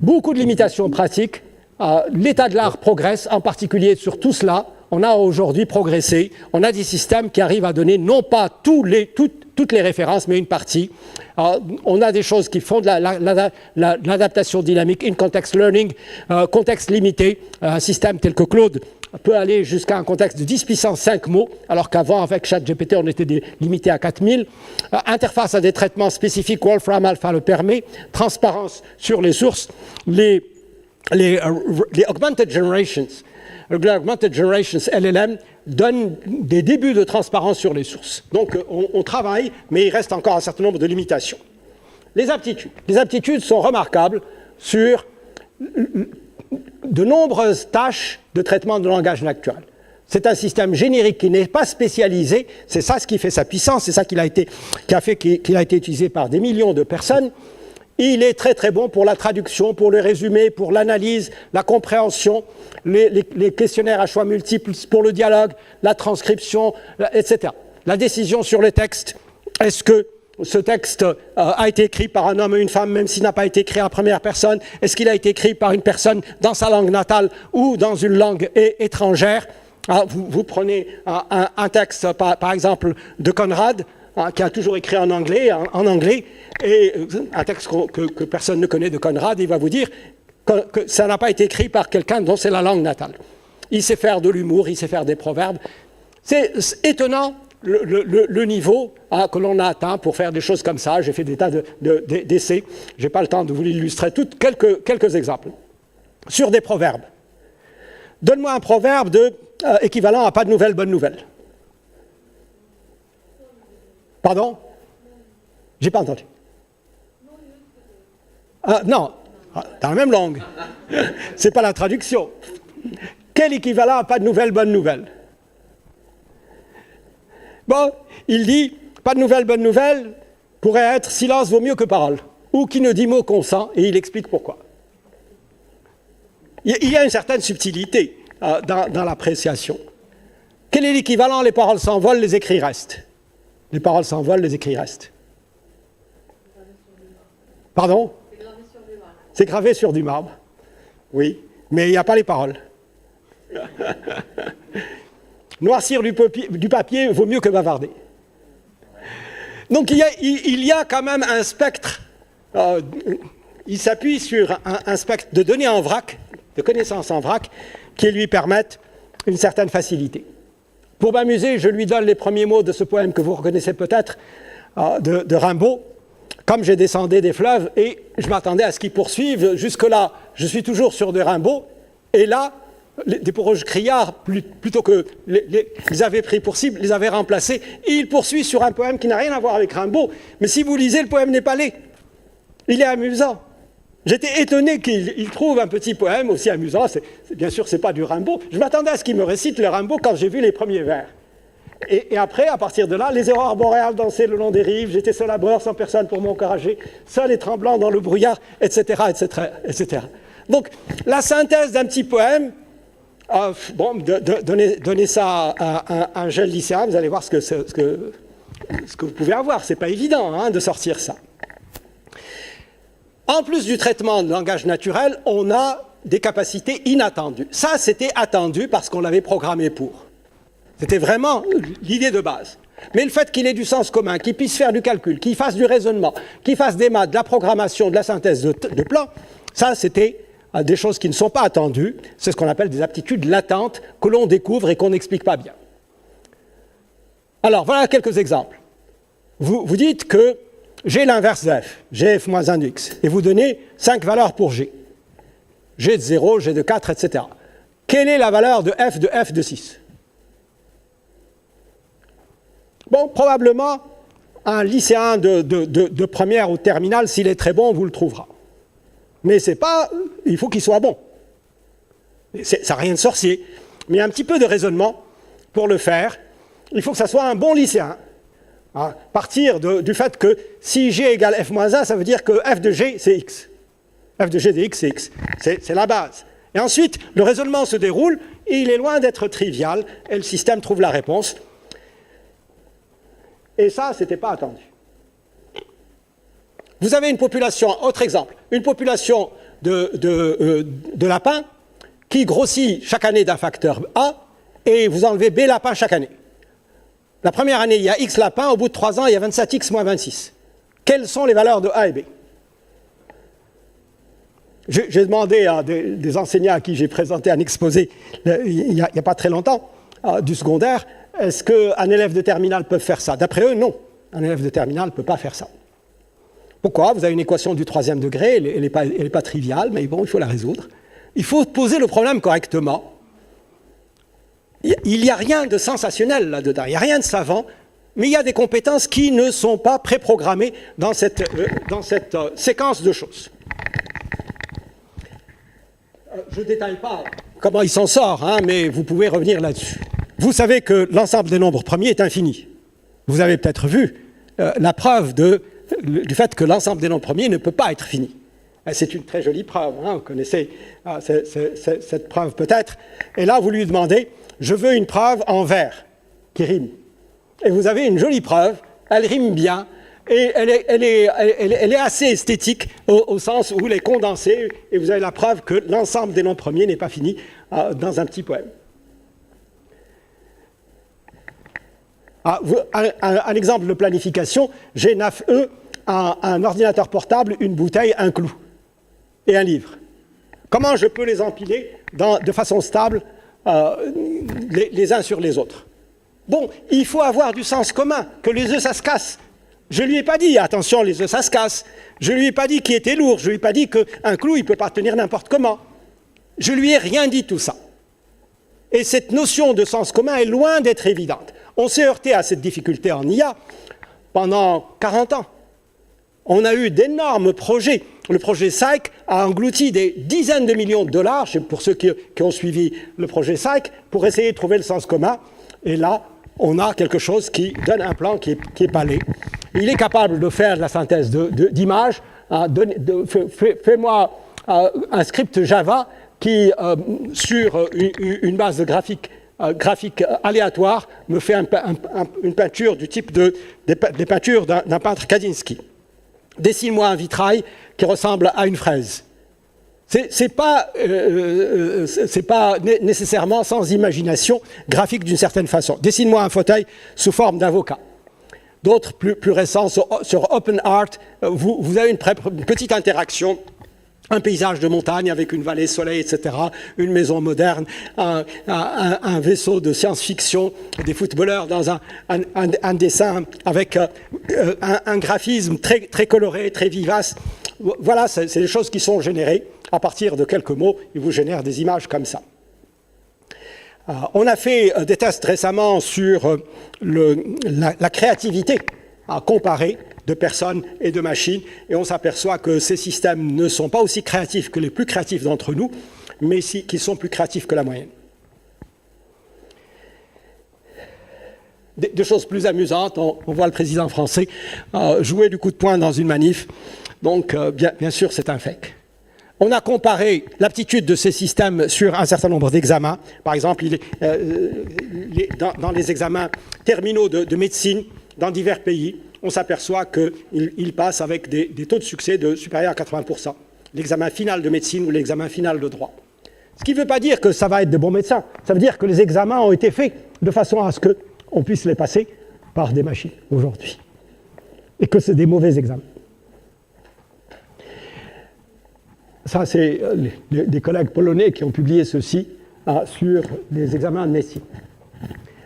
Beaucoup de limitations pratiques. L'état de l'art progresse, en particulier sur tout cela. On a aujourd'hui progressé. On a des systèmes qui arrivent à donner non pas toutes les références, mais une partie. On a des choses qui font de l'adaptation dynamique, in context learning, contexte limité. Un système tel que Claude peut aller jusqu'à un contexte de 10 puissance 5 mots, alors qu'avant, avec ChatGPT, on était limité à 4000. Interface à des traitements spécifiques, Wolfram Alpha le permet. Transparence sur les sources. Les Augmented Generations, Augmented Generations LLM donne des débuts de transparence sur les sources. Donc on travaille, mais il reste encore un certain nombre de limitations. Les aptitudes. Les aptitudes sont remarquables sur de nombreuses tâches de traitement de langage naturel. C'est un système générique qui n'est pas spécialisé, c'est ça ce qui fait sa puissance, c'est ça qui a été utilisé par des millions de personnes. Il est très très bon pour la traduction, pour le résumé, pour l'analyse, la compréhension, les questionnaires à choix multiples, pour le dialogue, la transcription, etc. La décision sur le texte. Est-ce que ce texte a été écrit par un homme ou une femme, même s'il n'a pas été écrit en première personne? Est-ce qu'il a été écrit par une personne dans sa langue natale ou dans une langue étrangère? Vous prenez un texte, par exemple, de Conrad, qui a toujours écrit en anglais, et un texte que personne ne connaît de Conrad, il va vous dire que ça n'a pas été écrit par quelqu'un dont c'est la langue natale. Il sait faire de l'humour, il sait faire des proverbes. C'est étonnant le niveau que l'on a atteint pour faire des choses comme ça. J'ai fait des tas d'essais, je n'ai pas le temps de vous l'illustrer, quelques exemples. Sur des proverbes. Donne-moi un proverbe équivalent à pas de nouvelles, bonne nouvelle. Pardon? J'ai pas entendu. Non, dans la même langue. C'est pas la traduction. Quel équivalent à pas de nouvelles, bonne nouvelle? Bon, il dit, pas de nouvelles, bonne nouvelle pourrait être silence vaut mieux que parole. Ou qui ne dit mot consent, et il explique pourquoi. Il y a une certaine subtilité dans l'appréciation. Quel est l'équivalent? Les paroles s'envolent, les écrits restent. Les paroles s'envolent, les écrits restent. Pardon? C'est gravé sur du marbre. Oui, mais il n'y a pas les paroles. Noircir du papier vaut mieux que bavarder. Donc il y a quand même un spectre. Il s'appuie sur un spectre de données en vrac, de connaissances en vrac, qui lui permettent une certaine facilité. Pour m'amuser, je lui donne les premiers mots de ce poème que vous reconnaissez peut-être, de Rimbaud. Comme j'ai descendu des fleuves, et je m'attendais à ce qu'ils poursuivent. Jusque-là, je suis toujours sur de Rimbaud. Et là, des Despourroges criards, plutôt que les avaient pris pour cible, les avaient remplacés. Et il poursuit sur un poème qui n'a rien à voir avec Rimbaud. Mais si vous lisez le poème népalais, il est amusant. J'étais étonné qu'il trouve un petit poème aussi amusant. Bien sûr, ce n'est pas du Rimbaud. Je m'attendais à ce qu'il me récite le Rimbaud quand j'ai vu les premiers vers. Et après, à partir de là, les aurores boréales dansaient le long des rives, j'étais seul à bord, sans personne pour m'encourager, seul et tremblant dans le brouillard, etc., etc., etc. Donc, la synthèse d'un petit poème, donnez ça à un jeune lycéen, vous allez voir ce que vous pouvez avoir. Ce n'est pas évident de sortir ça. En plus du traitement de langage naturel, on a des capacités inattendues. Ça, c'était attendu parce qu'on l'avait programmé pour. C'était vraiment l'idée de base. Mais le fait qu'il ait du sens commun, qu'il puisse faire du calcul, qu'il fasse du raisonnement, qu'il fasse des maths, de la programmation, de la synthèse de plans, ça, c'était des choses qui ne sont pas attendues. C'est ce qu'on appelle des aptitudes latentes que l'on découvre et qu'on n'explique pas bien. Alors, voilà quelques exemples. Vous dites que G l'inverse de F, G F moins 1 de X, et vous donnez 5 valeurs pour G. G de 0, G de 4, etc. Quelle est la valeur de f de 6? Bon, probablement, un lycéen de première ou de terminale, s'il est très bon, vous le trouvera. Mais c'est pas, il faut qu'il soit bon. Ça n'a rien de sorcier. Mais il y a un petit peu de raisonnement pour le faire. Il faut que ça soit un bon lycéen. À partir du fait que si G égale f moins 1, ça veut dire que f de G, c'est x. F de G de x, c'est x. C'est la base. Et ensuite, le raisonnement se déroule, et il est loin d'être trivial, et le système trouve la réponse. Et ça, ce n'était pas attendu. Vous avez une population, autre exemple, une population de lapins qui grossit chaque année d'un facteur A, et vous enlevez B lapins chaque année. La première année, il y a X lapins, au bout de 3 ans, il y a 27X moins 26. Quelles sont les valeurs de A et B? J'ai demandé à des enseignants à qui j'ai présenté un exposé il n'y a pas très longtemps, du secondaire, est-ce qu'un élève de terminale peut faire ça? D'après eux, non. Un élève de terminale ne peut pas faire ça. Pourquoi? Vous avez une équation du 3e degré, elle n'est pas triviale, mais bon, il faut la résoudre. Il faut poser le problème correctement. Il n'y a rien de sensationnel là-dedans, il n'y a rien de savant, mais il y a des compétences qui ne sont pas préprogrammées dans cette séquence de choses. Je ne détaille pas comment il s'en sort, hein, mais vous pouvez revenir là-dessus. Vous savez que l'ensemble des nombres premiers est infini. Vous avez peut-être vu la preuve du fait que l'ensemble des nombres premiers ne peut pas être fini. C'est une très jolie preuve, hein, vous connaissez cette preuve peut-être. Et là, vous lui demandez, je veux une preuve en vers qui rime. Et vous avez une jolie preuve, elle rime bien, et elle est assez esthétique au sens où elle est condensée, et vous avez la preuve que l'ensemble des nombres premiers n'est pas fini dans un petit poème. Un exemple de planification, j'ai NAF-E, un ordinateur portable, une bouteille, un clou et un livre. Comment je peux les empiler de façon stable les uns sur les autres? Bon, il faut avoir du sens commun, que les œufs ça se casse. Je ne lui ai pas dit, attention, les œufs ça se casse. Je ne lui ai pas dit qu'il était lourd, je ne lui ai pas dit qu'un clou il ne peut pas tenir n'importe comment. Je ne lui ai rien dit tout ça. Et cette notion de sens commun est loin d'être évidente. On s'est heurté à cette difficulté en IA pendant 40 ans. On a eu d'énormes projets. Le projet Cyc a englouti des dizaines de millions de dollars, pour ceux qui ont suivi le projet Cyc, pour essayer de trouver le sens commun. Et là, on a quelque chose qui donne un plan qui est palé. Il est capable de faire de la synthèse d'images. Fais-moi un script Java qui, sur une base de graphique aléatoire, me fait une peinture du type des peintures d'un peintre Kandinsky. Dessine-moi un vitrail qui ressemble à une fraise. C'est pas nécessairement sans imagination graphique d'une certaine façon. Dessine-moi un fauteuil sous forme d'avocat. D'autres plus récents sur OpenArt, vous avez une petite interaction. Un paysage de montagne avec une vallée, soleil, etc., une maison moderne, un vaisseau de science-fiction, des footballeurs dans un dessin avec un graphisme très coloré, très vivace. Voilà, c'est des choses qui sont générées. À partir de quelques mots, ils vous génèrent des images comme ça. On a fait des tests récemment sur la créativité comparée de personnes et de machines, et on s'aperçoit que ces systèmes ne sont pas aussi créatifs que les plus créatifs d'entre nous, mais qu'ils sont plus créatifs que la moyenne. Des choses plus amusantes, on voit le président français jouer du coup de poing dans une manif, donc bien sûr c'est un fake. On a comparé l'aptitude de ces systèmes sur un certain nombre d'examens, par exemple dans les examens terminaux de médecine dans divers pays. On s'aperçoit qu'il passe avec des taux de succès supérieurs à 80%. L'examen final de médecine ou l'examen final de droit. Ce qui ne veut pas dire que ça va être de bons médecins. Ça veut dire que les examens ont été faits de façon à ce qu'on puisse les passer par des machines aujourd'hui. Et que c'est des mauvais examens. Ça, c'est des collègues polonais qui ont publié ceci sur les examens de médecine.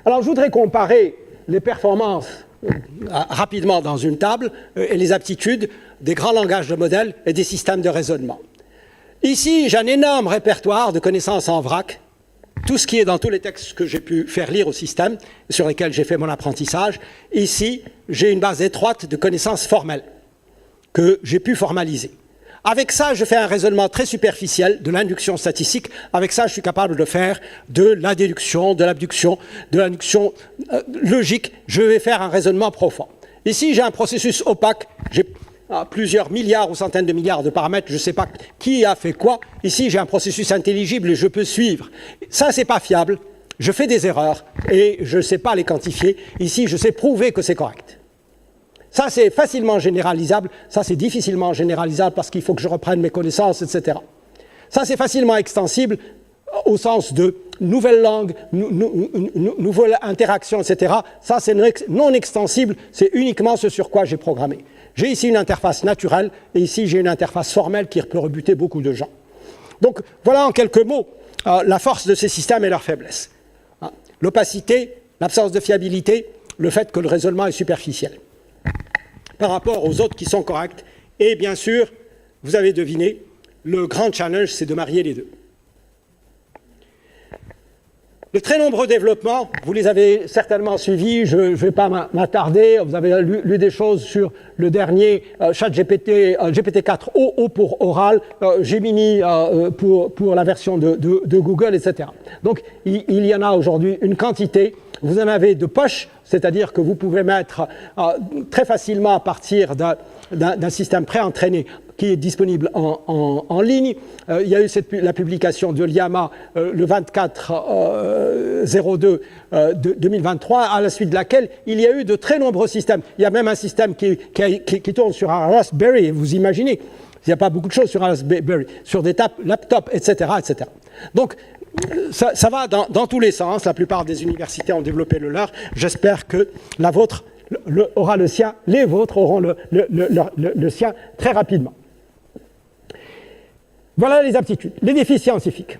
Alors, je voudrais comparer les performances rapidement dans une table et les aptitudes des grands langages de modèles et des systèmes de raisonnement. Ici, j'ai un énorme répertoire de connaissances en vrac, tout ce qui est dans tous les textes que j'ai pu faire lire au système, sur lesquels j'ai fait mon apprentissage. Ici, j'ai une base étroite de connaissances formelles que j'ai pu formaliser. Avec ça, je fais un raisonnement très superficiel de l'induction statistique. Avec ça, je suis capable de faire de la déduction, de l'abduction, de l'induction logique. Je vais faire un raisonnement profond. Ici, j'ai un processus opaque. J'ai plusieurs milliards ou centaines de milliards de paramètres. Je ne sais pas qui a fait quoi. Ici, j'ai un processus intelligible et je peux suivre. Ça, c'est pas fiable. Je fais des erreurs et je ne sais pas les quantifier. Ici, je sais prouver que c'est correct. Ça, c'est facilement généralisable. Ça, c'est difficilement généralisable parce qu'il faut que je reprenne mes connaissances, etc. Ça, c'est facilement extensible au sens de nouvelles langues, nouvelles interactions, etc. Ça, c'est non extensible. C'est uniquement ce sur quoi j'ai programmé. J'ai ici une interface naturelle et ici, j'ai une interface formelle qui peut rebuter beaucoup de gens. Donc, voilà en quelques mots la force de ces systèmes et leur faiblesse. L'opacité, l'absence de fiabilité, le fait que le raisonnement est superficiel par rapport aux autres qui sont corrects. Et bien sûr, vous avez deviné, le grand challenge, c'est de marier les deux. De très nombreux développements, vous les avez certainement suivis, je ne vais pas m'attarder, vous avez lu des choses sur le dernier ChatGPT, GPT-4 pour oral, Gemini pour la version de Google, etc. Donc il y en a aujourd'hui une quantité. Vous en avez de poche, c'est-à-dire que vous pouvez mettre très facilement à partir d'un système préentraîné qui est disponible en ligne. Il y a eu la publication de l'IAMA le 24/02 2023, à la suite de laquelle il y a eu de très nombreux systèmes. Il y a même un système qui tourne sur un Raspberry, vous imaginez. Il n'y a pas beaucoup de choses sur un Raspberry, sur des laptops, etc., etc. Donc, ça va dans tous les sens. La plupart des universités ont développé le leur. J'espère que la vôtre aura le sien, les vôtres auront le sien très rapidement. Voilà les aptitudes, les défis scientifiques.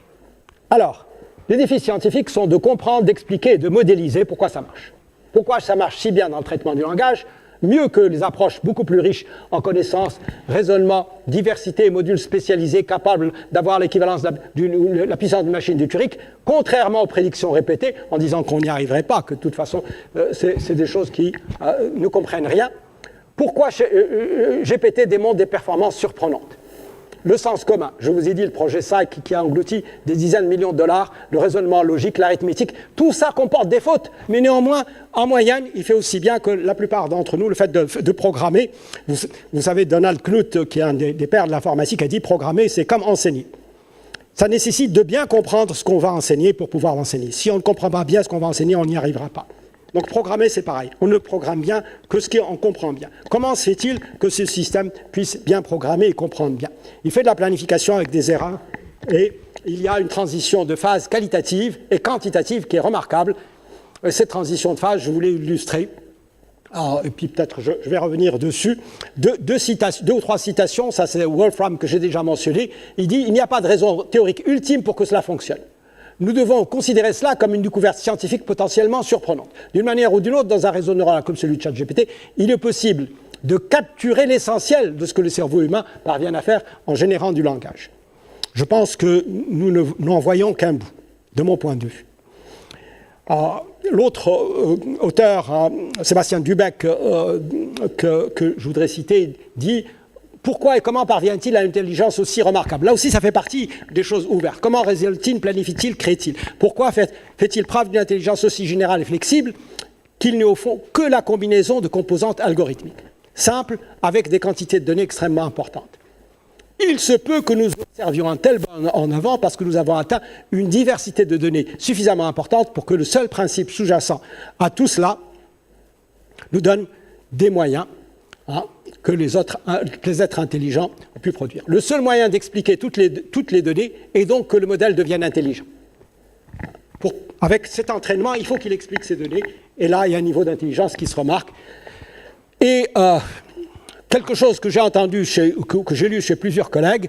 Alors, les défis scientifiques sont de comprendre, d'expliquer et de modéliser pourquoi ça marche. Pourquoi ça marche si bien dans le traitement du langage, mieux que les approches beaucoup plus riches en connaissances, raisonnement, diversité et modules spécialisés capables d'avoir l'équivalence de la puissance d'une machine de Turing, contrairement aux prédictions répétées en disant qu'on n'y arriverait pas, que de toute façon, c'est des choses qui ne comprennent rien. Pourquoi GPT démontre des performances surprenantes? Le sens commun, je vous ai dit le projet Psyche qui a englouti des dizaines de millions de dollars, le raisonnement logique, l'arithmétique, tout ça comporte des fautes, mais néanmoins, en moyenne, il fait aussi bien que la plupart d'entre nous, le fait de programmer. Vous savez, Donald Knuth, qui est un des pères de l'informatique, a dit programmer, c'est comme enseigner. Ça nécessite de bien comprendre ce qu'on va enseigner pour pouvoir l'enseigner. Si on ne comprend pas bien ce qu'on va enseigner, on n'y arrivera pas. Donc programmer, c'est pareil. On ne programme bien que ce qu'on comprend bien. Comment se fait-il que ce système puisse bien programmer et comprendre bien? Il fait de la planification avec des erreurs et il y a une transition de phase qualitative et quantitative qui est remarquable. Et cette transition de phase, je voulais illustrer. Et puis peut-être je vais revenir dessus. Deux ou trois citations, ça c'est Wolfram que j'ai déjà mentionné. Il dit « Il n'y a pas de raison théorique ultime pour que cela fonctionne. Nous devons considérer cela comme une découverte scientifique potentiellement surprenante. D'une manière ou d'une autre, dans un réseau neuronal comme celui de ChatGPT, il est possible de capturer l'essentiel de ce que le cerveau humain parvient à faire en générant du langage. Je pense que nous n'en voyons qu'un bout, de mon point de vue. L'autre auteur, Sébastien Dubek, que je voudrais citer, dit « Pourquoi et comment parvient-il à une intelligence aussi remarquable ?» Là aussi, ça fait partie des choses ouvertes. Comment résulte-t-il, planifie-t-il, crée-t-il? Pourquoi fait-il preuve d'une intelligence aussi générale et flexible qu'il n'est au fond que la combinaison de composantes algorithmiques, simples, avec des quantités de données extrêmement importantes? Il se peut que nous observions un tel bond en avant parce que nous avons atteint une diversité de données suffisamment importante pour que le seul principe sous-jacent à tout cela nous donne des moyens que les êtres intelligents ont pu produire. Le seul moyen d'expliquer toutes les données est donc que le modèle devienne intelligent. Avec cet entraînement, il faut qu'il explique ces données, et là, il y a un niveau d'intelligence qui se remarque. Et quelque chose que j'ai entendu, que j'ai lu chez plusieurs collègues,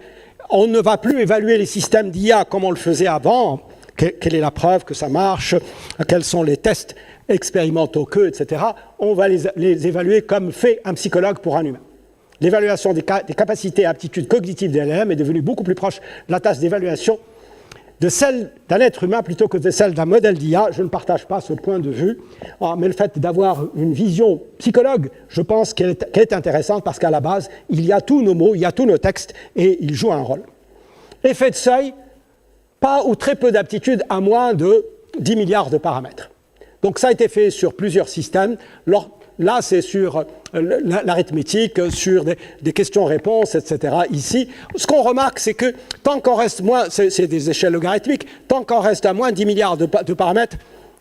on ne va plus évaluer les systèmes d'IA comme on le faisait avant. Quelle est la preuve que ça marche? Quels sont les tests expérimentaux etc. On va les évaluer comme fait un psychologue pour un humain. l'évaluation des capacités et aptitudes cognitives des LLM est devenue beaucoup plus proche de la tâche d'évaluation de celle d'un être humain plutôt que de celle d'un modèle d'IA. Je ne partage pas ce point de vue, mais le fait d'avoir une vision psychologue, je pense qu'elle est intéressante parce qu'à la base, il y a tous nos mots, il y a tous nos textes et ils jouent un rôle. Effet de seuil, pas ou très peu d'aptitude à moins de 10 milliards de paramètres. Donc ça a été fait sur plusieurs systèmes. Là, c'est sur l'arithmétique, sur des questions-réponses, etc. Ici, ce qu'on remarque, c'est que tant qu'on reste moins, c'est des échelles logarithmiques, tant qu'on reste à moins de 10 milliards de paramètres,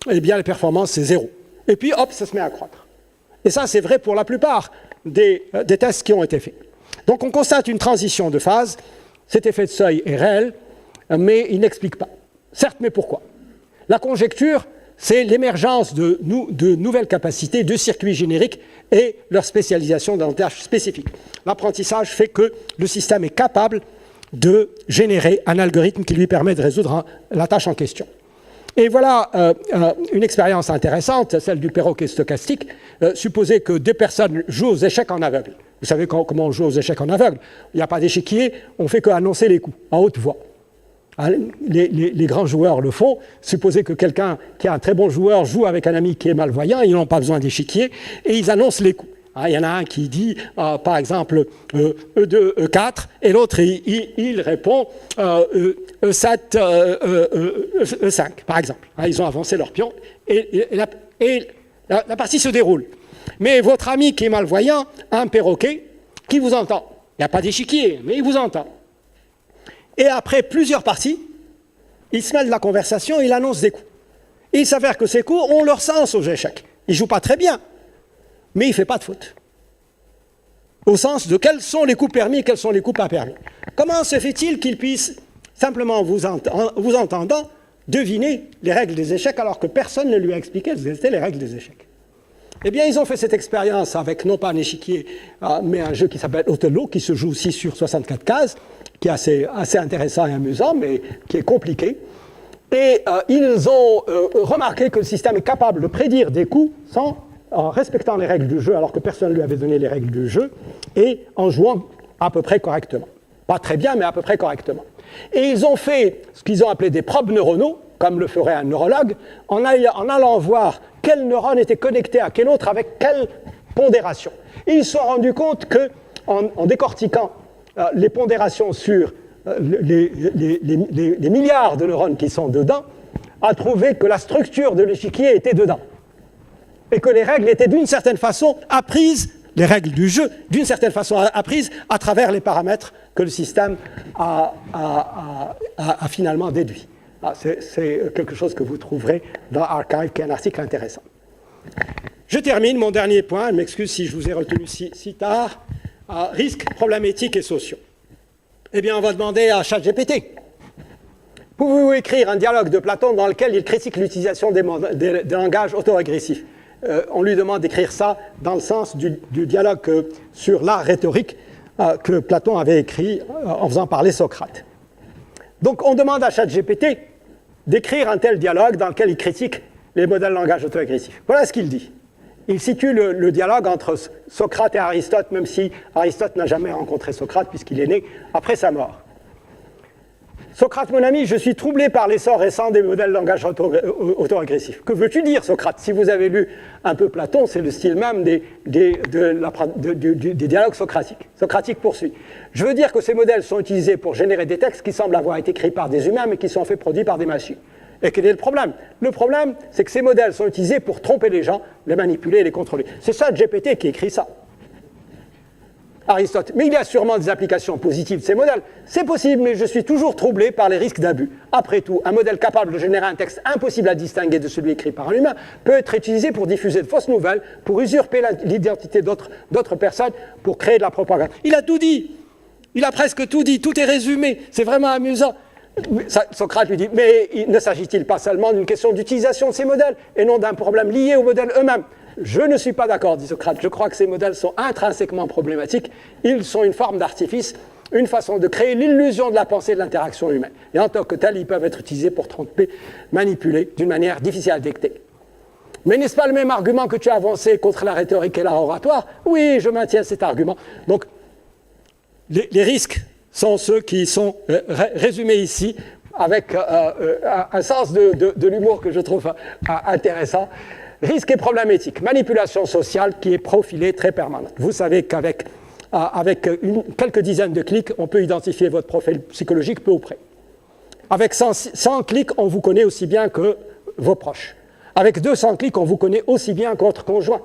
eh bien, les performances, c'est 0. Et puis, hop, ça se met à croître. Et ça, c'est vrai pour la plupart des tests qui ont été faits. Donc, on constate une transition de phase. Cet effet de seuil est réel, mais il n'explique pas. Certes, mais pourquoi? La conjecture, c'est l'émergence de nouvelles capacités, de circuits génériques et leur spécialisation dans des tâches spécifiques. L'apprentissage fait que le système est capable de générer un algorithme qui lui permet de résoudre la tâche en question. Et voilà une expérience intéressante, celle du perroquet stochastique. Supposez que deux personnes jouent aux échecs en aveugle. Vous savez comment on joue aux échecs en aveugle? Il n'y a pas d'échiquier, on fait qu'annoncer les coups, en haute voix. Les grands joueurs le font. Supposez que quelqu'un qui est un très bon joueur joue avec un ami qui est malvoyant, ils n'ont pas besoin d'échiquier, et ils annoncent les coups. Il y en a un qui dit, par exemple, E2, E4, et l'autre, il répond E7, E5, par exemple. Ils ont avancé leur pion, et la partie se déroule. Mais votre ami qui est malvoyant a un perroquet qui vous entend. Il n'y a pas d'échiquier, mais il vous entend. Et après plusieurs parties, il se mêle de la conversation, il annonce des coups. Et il s'avère que ces coups ont leur sens aux échecs. Il ne joue pas très bien, mais il ne fait pas de faute. Au sens de quels sont les coups permis et quels sont les coups pas permis. Comment se fait-il qu'il puisse, simplement vous entendant, deviner les règles des échecs alors que personne ne lui a expliqué quelles étaient les règles des échecs? Eh bien, ils ont fait cette expérience avec non pas un échiquier, mais un jeu qui s'appelle Othello, qui se joue aussi sur 64 cases, qui est assez intéressant et amusant, mais qui est compliqué. Et ils ont remarqué que le système est capable de prédire des coups en respectant les règles du jeu, alors que personne ne lui avait donné les règles du jeu, et en jouant à peu près correctement. Pas très bien, mais à peu près correctement. Et ils ont fait ce qu'ils ont appelé des probes neuronaux, comme le ferait un neurologue, en allant voir quel neurone était connecté à quel autre avec quelle pondération. Et ils se sont rendus compte qu'en décortiquant les pondérations sur les milliards de neurones qui sont dedans, a trouvé que la structure de l'échiquier était dedans. Et que les règles étaient d'une certaine façon apprises, les règles du jeu, d'une certaine façon apprises à travers les paramètres que le système a finalement déduits. C'est quelque chose que vous trouverez dans Archive, qui est un article intéressant. Je termine mon dernier point, je m'excuse si je vous ai retenu si tard. Risques, problèmes éthiques et sociaux. Eh bien, on va demander à ChatGPT. Pouvez-vous écrire un dialogue de Platon dans lequel il critique l'utilisation des langages auto-agressifs? On lui demande d'écrire ça dans le sens du dialogue sur l'art rhétorique que Platon avait écrit en faisant parler Socrate. Donc, on demande à ChatGPT d'écrire un tel dialogue dans lequel il critique les modèles de langage auto-agressifs. Voilà ce qu'il dit. Il situe le dialogue entre Socrate et Aristote, même si Aristote n'a jamais rencontré Socrate, puisqu'il est né après sa mort. Socrate, mon ami, je suis troublé par l'essor récent des modèles de langage auto-agressifs. Que veux-tu dire, Socrate? Si vous avez lu un peu Platon, c'est le style même des dialogues socratiques. Socratique poursuit. Je veux dire que ces modèles sont utilisés pour générer des textes qui semblent avoir été écrits par des humains, mais qui sont en fait produits par des machines. Et quel est le problème? Le problème, c'est que ces modèles sont utilisés pour tromper les gens, les manipuler et les contrôler. C'est ça, GPT, qui écrit ça. Aristote. Mais il y a sûrement des applications positives de ces modèles. C'est possible, mais je suis toujours troublé par les risques d'abus. Après tout, un modèle capable de générer un texte impossible à distinguer de celui écrit par un humain peut être utilisé pour diffuser de fausses nouvelles, pour usurper l'identité d'autres personnes, pour créer de la propagande. Il a tout dit. Il a presque tout dit. Tout est résumé. C'est vraiment amusant. Socrate lui dit, mais ne s'agit-il pas seulement d'une question d'utilisation de ces modèles et non d'un problème lié aux modèles eux-mêmes? Je ne suis pas d'accord, dit Socrate. Je crois que ces modèles sont intrinsèquement problématiques. Ils sont une forme d'artifice, une façon de créer l'illusion de la pensée et de l'interaction humaine. Et en tant que tels, ils peuvent être utilisés pour tromper, manipuler d'une manière difficile à détecter. Mais n'est-ce pas le même argument que tu as avancé contre la rhétorique et l'art oratoire? Oui, je maintiens cet argument. Donc, les risques sont ceux qui sont résumés ici avec un sens de l'humour que je trouve intéressant. Risque et problème éthique. Manipulation sociale qui est profilée très permanente. Vous savez qu'avec quelques dizaines de clics, on peut identifier votre profil psychologique peu ou près. Avec 100 clics, on vous connaît aussi bien que vos proches. Avec 200 clics, on vous connaît aussi bien que votre conjoint,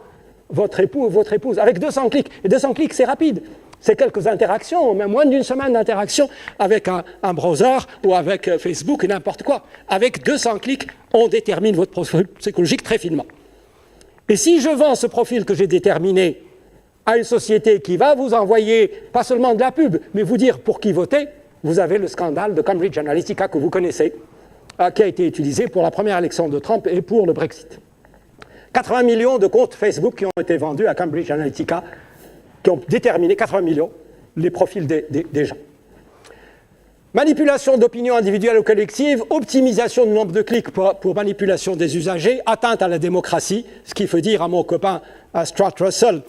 votre époux ou votre épouse. Avec 200 clics, et 200 clics, c'est rapide. C'est quelques interactions, même moins d'une semaine d'interaction avec un browser ou avec Facebook ou n'importe quoi. Avec 200 clics, on détermine votre profil psychologique très finement. Et si je vends ce profil que j'ai déterminé à une société qui va vous envoyer pas seulement de la pub, mais vous dire pour qui voter, vous avez le scandale de Cambridge Analytica que vous connaissez, qui a été utilisé pour la première élection de Trump et pour le Brexit. 80 millions de comptes Facebook qui ont été vendus à Cambridge Analytica, qui ont déterminé 80 millions les profils des gens. Manipulation d'opinions individuelles ou collectives, optimisation du nombre de clics pour manipulation des usagers, atteinte à la démocratie, ce qui fait dire à mon copain Stuart Russell,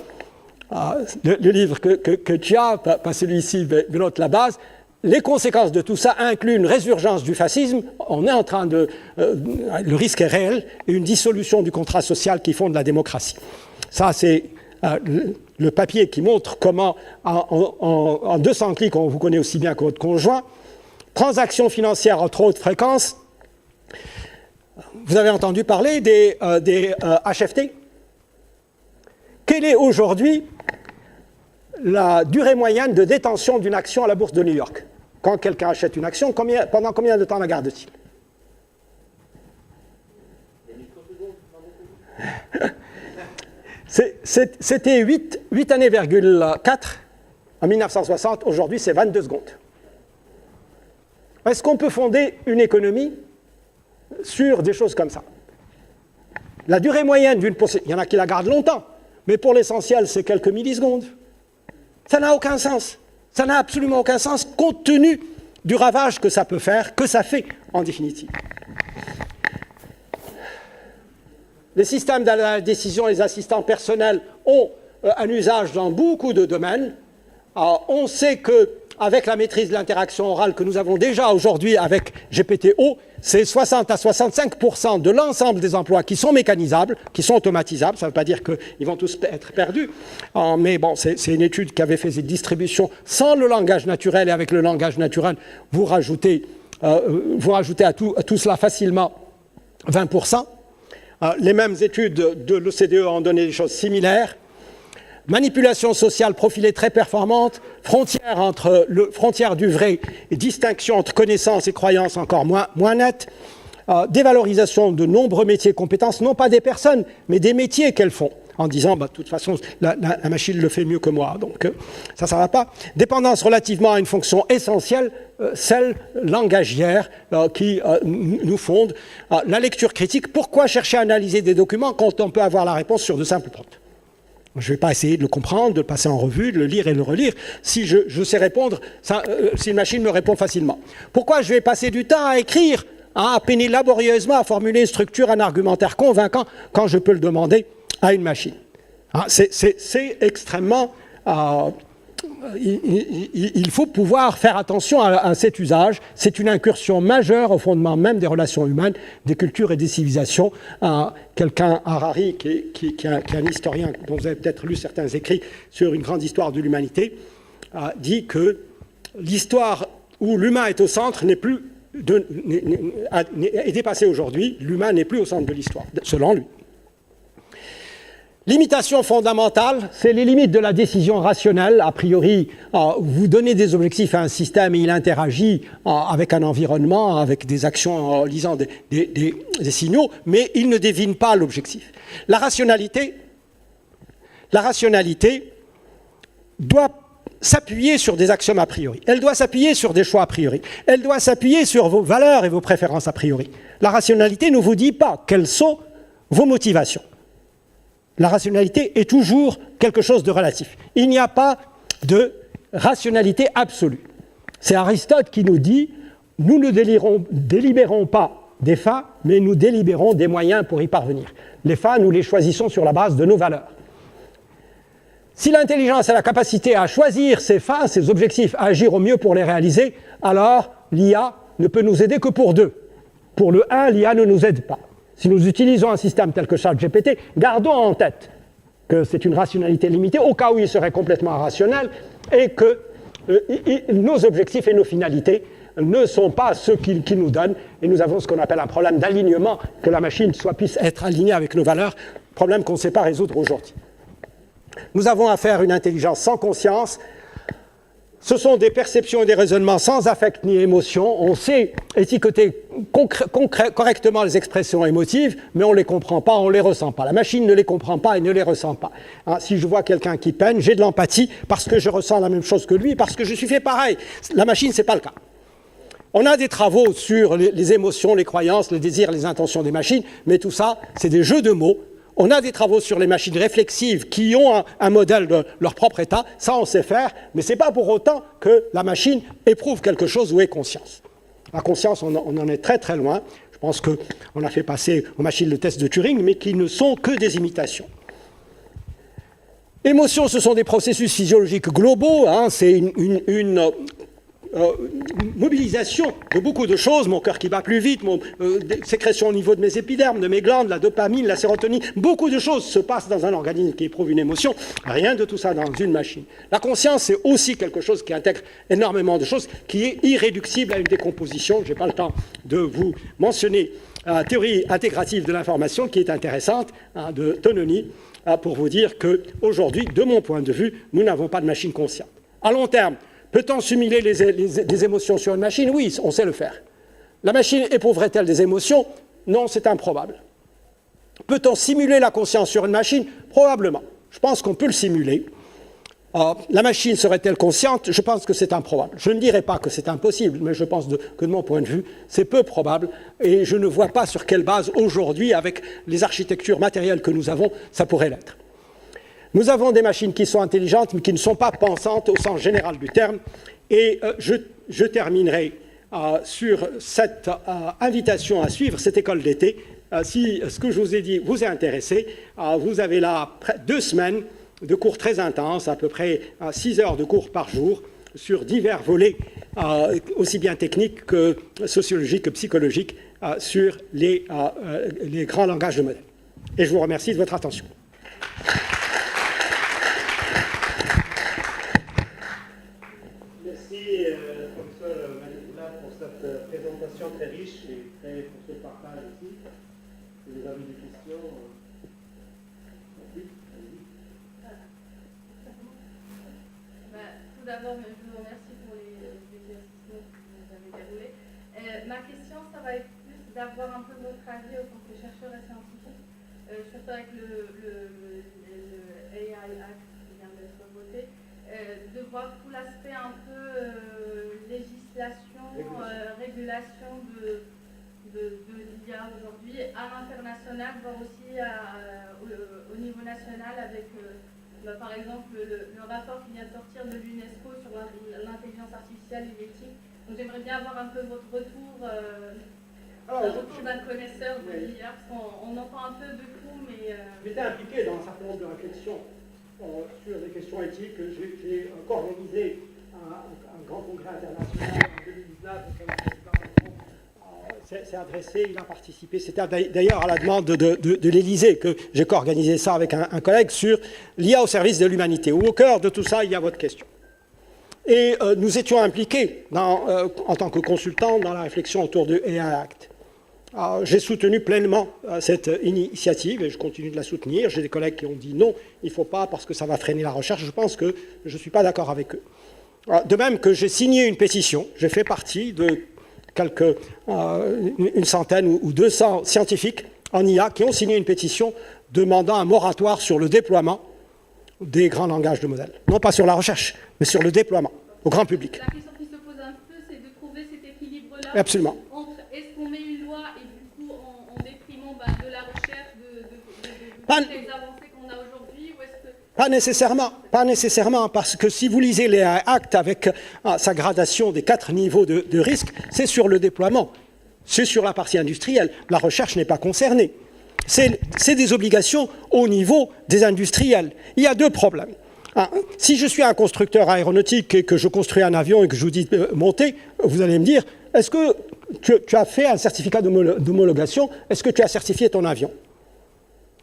le livre que tu as, pas celui-ci, mais l'autre, la base, les conséquences de tout ça incluent une résurgence du fascisme, on est en train de... le risque est réel, et une dissolution du contrat social qui fonde la démocratie. Ça, c'est le papier qui montre comment, en 200 clics, on vous connaît aussi bien que votre conjoint. Transactions financières à trop haute fréquence. Vous avez entendu parler des HFT. Quelle est aujourd'hui la durée moyenne de détention d'une action à la bourse de New York? Quand quelqu'un achète une action, pendant combien de temps la garde-t-il? C'était 8 années,4 en 1960. Aujourd'hui, c'est 22 secondes. Est-ce qu'on peut fonder une économie sur des choses comme ça? La durée moyenne d'une possession, il y en a qui la gardent longtemps, mais pour l'essentiel, c'est quelques millisecondes. Ça n'a aucun sens. Ça n'a absolument aucun sens, compte tenu du ravage que ça peut faire, que ça fait en définitive. Les systèmes de la décision, les assistants personnels ont un usage dans beaucoup de domaines. Alors, on sait qu'avec la maîtrise de l'interaction orale que nous avons déjà aujourd'hui avec GPT-O, c'est 60 à 65% de l'ensemble des emplois qui sont mécanisables, qui sont automatisables. Ça ne veut pas dire qu'ils vont tous être perdus, mais bon, c'est une étude qui avait fait cette distribution sans le langage naturel, et avec le langage naturel, vous rajoutez à tout cela facilement 20%. Les mêmes études de l'OCDE ont donné des choses similaires. Manipulation sociale profilée très performante, frontière du vrai et distinction entre connaissances et croyances encore moins nettes, dévalorisation de nombreux métiers et compétences, non pas des personnes, mais des métiers qu'elles font, en disant, de toute façon, la machine le fait mieux que moi, donc ça ne va pas. Dépendance relativement à une fonction essentielle, celle langagière qui nous fonde. La lecture critique, pourquoi chercher à analyser des documents quand on peut avoir la réponse sur de simples prompts? Je ne vais pas essayer de le comprendre, de le passer en revue, de le lire et de le relire, si je sais répondre, si une machine me répond facilement. Pourquoi je vais passer du temps à écrire, à peiner laborieusement, à formuler une structure, un argumentaire convaincant, quand je peux le demander à une machine? C'est extrêmement... il faut pouvoir faire attention à cet usage. C'est une incursion majeure au fondement même des relations humaines, des cultures et des civilisations. Quelqu'un, Harari, qui est un historien dont vous avez peut-être lu certains écrits sur une grande histoire de l'humanité, dit que l'histoire où l'humain est au centre est dépassée aujourd'hui. L'humain n'est plus au centre de l'histoire, selon lui. Limitation fondamentale, c'est les limites de la décision rationnelle. A priori, vous donnez des objectifs à un système et il interagit avec un environnement, avec des actions en lisant des signaux, mais il ne devine pas l'objectif. La rationalité doit s'appuyer sur des axiomes a priori. Elle doit s'appuyer sur des choix a priori. Elle doit s'appuyer sur vos valeurs et vos préférences a priori. La rationalité ne vous dit pas quelles sont vos motivations. La rationalité est toujours quelque chose de relatif. Il n'y a pas de rationalité absolue. C'est Aristote qui nous dit « Nous ne délibérons pas des fins, mais nous délibérons des moyens pour y parvenir. Les fins, nous les choisissons sur la base de nos valeurs. » Si l'intelligence a la capacité à choisir ses fins, ses objectifs, à agir au mieux pour les réaliser, alors l'IA ne peut nous aider que pour 2. Pour le 1, l'IA ne nous aide pas. Si nous utilisons un système tel que ChatGPT, gardons en tête que c'est une rationalité limitée, au cas où il serait complètement irrationnel, et que nos objectifs et nos finalités ne sont pas ceux qu'il nous donne, et nous avons ce qu'on appelle un problème d'alignement, que la machine puisse être alignée avec nos valeurs, problème qu'on ne sait pas résoudre aujourd'hui. Nous avons affaire à une intelligence sans conscience. Ce sont des perceptions et des raisonnements sans affect ni émotion. On sait étiqueter correctement les expressions émotives, mais on ne les comprend pas, on ne les ressent pas. La machine ne les comprend pas et ne les ressent pas. Hein, si je vois quelqu'un qui peine, j'ai de l'empathie parce que je ressens la même chose que lui, parce que je suis fait pareil. La machine, ce n'est pas le cas. On a des travaux sur les émotions, les croyances, le désir, les intentions des machines, mais tout ça, c'est des jeux de mots. On a des travaux sur les machines réflexives qui ont un modèle de leur propre état. Ça, on sait faire, mais ce n'est pas pour autant que la machine éprouve quelque chose ou ait conscience. La conscience, on en est très très loin. Je pense qu'on a fait passer aux machines le test de Turing, mais qui ne sont que des imitations. Émotions, ce sont des processus physiologiques globaux. Hein, c'est une mobilisation de beaucoup de choses, mon cœur qui bat plus vite, sécrétion au niveau de mes épidermes, de mes glandes, la dopamine, la sérotonine, beaucoup de choses se passent dans un organisme qui éprouve une émotion, rien de tout ça dans une machine. La conscience, c'est aussi quelque chose qui intègre énormément de choses, qui est irréductible à une décomposition. Je n'ai pas le temps de vous mentionner la théorie intégrative de l'information qui est intéressante, hein, de Tononi, pour vous dire qu'aujourd'hui, de mon point de vue, nous n'avons pas de machine consciente. À long terme, peut-on simuler les émotions sur une machine? Oui, on sait le faire. La machine éprouverait-elle des émotions? Non, c'est improbable. Peut-on simuler la conscience sur une machine? Probablement. Je pense qu'on peut le simuler. La machine serait-elle consciente? Je pense que c'est improbable. Je ne dirais pas que c'est impossible, mais je pense que de mon point de vue, c'est peu probable. Et je ne vois pas sur quelle base, aujourd'hui, avec les architectures matérielles que nous avons, ça pourrait l'être. Nous avons des machines qui sont intelligentes, mais qui ne sont pas pensantes au sens général du terme. Et je terminerai sur cette invitation à suivre cette école d'été. Si ce que je vous ai dit vous est intéressé, vous avez là 2 semaines de cours très intenses, à peu près 6 heures de cours par jour, sur divers volets, aussi bien techniques que sociologiques que psychologiques, sur les grands langages de modèles. Et je vous remercie de votre attention. Professeur Manipula, pour cette présentation très riche et pour ce partage aussi. Si vous avez des questions, oui, allez-y. Tout d'abord, je vous remercie pour les exercices que vous avez déroulés. Ma question, ça va être plus d'avoir un peu votre avis en tant que chercheur et scientifique, surtout avec le AI Act qui vient d'être voté. De voir tout l'aspect un peu législation, régulation de l'IA aujourd'hui à l'international, voire aussi au niveau national avec, par exemple, le rapport qui vient de sortir de l'UNESCO sur l'intelligence artificielle et l'éthique. Donc j'aimerais bien avoir un peu votre retour, retour d'un connaisseur de l'IA, parce qu'on entend un peu de tout, mais... J'étais impliqué dans un certain nombre de réflexions sur des questions éthiques. J'ai co-organisé un grand congrès international en 2019 auquel le président Macron s'est adressé, il a participé. C'était d'ailleurs à la demande de l'Élysée que j'ai co-organisé ça avec un collègue sur l'IA au service de l'humanité, où au cœur de tout ça, il y a votre question. Et nous étions impliqués en tant que consultants dans la réflexion autour du AI Act. J'ai soutenu pleinement cette initiative et je continue de la soutenir. J'ai des collègues qui ont dit non, il ne faut pas parce que ça va freiner la recherche. Je pense que je ne suis pas d'accord avec eux. De même que j'ai signé une pétition, j'ai fait partie de une centaine ou 200 scientifiques en IA qui ont signé une pétition demandant un moratoire sur le déploiement des grands langages de modèles. Non pas sur la recherche, mais sur le déploiement au grand public. La question qui se pose un peu, c'est de trouver cet équilibre-là. Absolument. Entre est-ce qu'on met une loi et du coup en déprimant de la recherche, de les avancées qu'on a aujourd'hui, ou est-ce que... Pas nécessairement, parce que si vous lisez les actes avec sa gradation des 4 niveaux de risque, c'est sur le déploiement, c'est sur la partie industrielle. La recherche n'est pas concernée. C'est des obligations au niveau des industriels. Il y a 2 problèmes. Si je suis un constructeur aéronautique et que je construis un avion et que je vous dis montez, vous allez me dire, est-ce que tu as fait un certificat d'homologation? Est-ce que tu as certifié ton avion?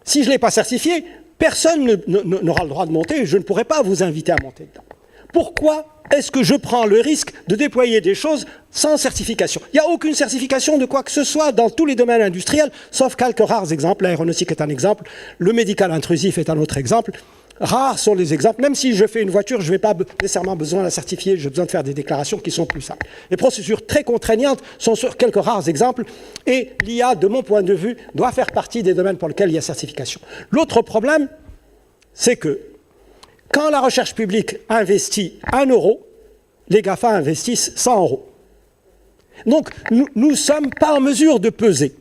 Si je ne l'ai pas certifié, personne n'aura le droit de monter et je ne pourrai pas vous inviter à monter dedans. Pourquoi est-ce que je prends le risque de déployer des choses sans certification? Il n'y a aucune certification de quoi que ce soit dans tous les domaines industriels, sauf quelques rares exemples. L'aéronautique est un exemple, le médical intrusif est un autre exemple. Rares sont les exemples. Même si je fais une voiture, je n'ai pas nécessairement besoin de la certifier, j'ai besoin de faire des déclarations qui sont plus simples. Les procédures très contraignantes sont sur quelques rares exemples et l'IA, de mon point de vue, doit faire partie des domaines pour lesquels il y a certification. L'autre problème, c'est que quand la recherche publique investit 1 €, les GAFA investissent 100 €. Donc, nous ne sommes pas en mesure de peser.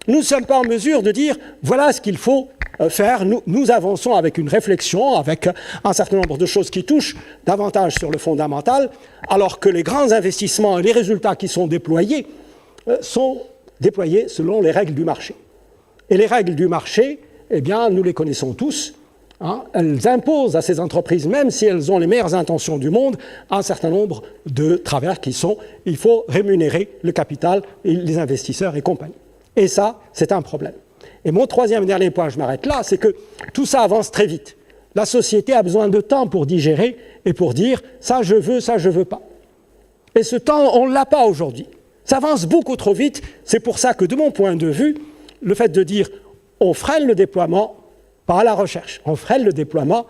Nous ne sommes pas en mesure de dire, voilà ce qu'il faut faire. Nous avançons avec une réflexion, avec un certain nombre de choses qui touchent davantage sur le fondamental, alors que les grands investissements et les résultats qui sont déployés selon les règles du marché. Et les règles du marché, eh bien, nous les connaissons tous. Elles imposent à ces entreprises, même si elles ont les meilleures intentions du monde, un certain nombre de travers qui sont il faut rémunérer le capital, et les investisseurs et compagnie. Et ça, c'est un problème. Et mon troisième et dernier point, je m'arrête là, c'est que tout ça avance très vite. La société a besoin de temps pour digérer et pour dire ça je veux pas. Et ce temps, on ne l'a pas aujourd'hui. Ça avance beaucoup trop vite. C'est pour ça que, de mon point de vue, le fait de dire on freine le déploiement, pas la recherche, on freine le déploiement,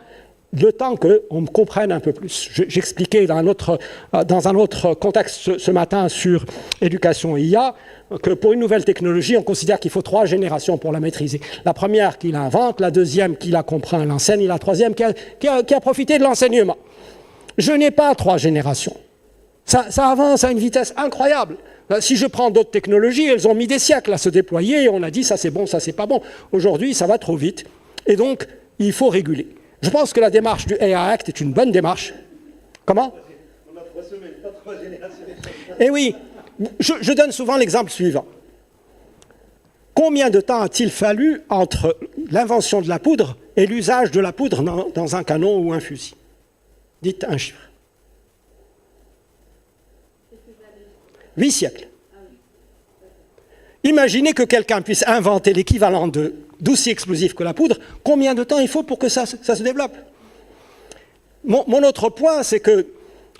le temps qu'on me comprenne un peu plus. J'expliquais dans un autre contexte ce matin sur éducation IA que pour une nouvelle technologie, on considère qu'il faut 3 générations pour la maîtriser. La première qui l'invente, la deuxième qui la comprend et l'enseigne, et la troisième qui a profité de l'enseignement. Je n'ai pas 3 générations. Ça avance à une vitesse incroyable. Si je prends d'autres technologies, elles ont mis des siècles à se déployer et on a dit ça c'est bon, ça c'est pas bon. Aujourd'hui, ça va trop vite. Et donc, il faut réguler. Je pense que la démarche du AI Act est une bonne démarche. Comment? On a 3 semaines, pas 3 générations. Eh oui, je donne souvent l'exemple suivant. Combien de temps a-t-il fallu entre l'invention de la poudre et l'usage de la poudre dans un canon ou un fusil? Dites un chiffre. 8 siècles. Imaginez que quelqu'un puisse inventer l'équivalent d'aussi explosif que la poudre. Combien de temps il faut pour que ça se développe? Mon autre point, c'est que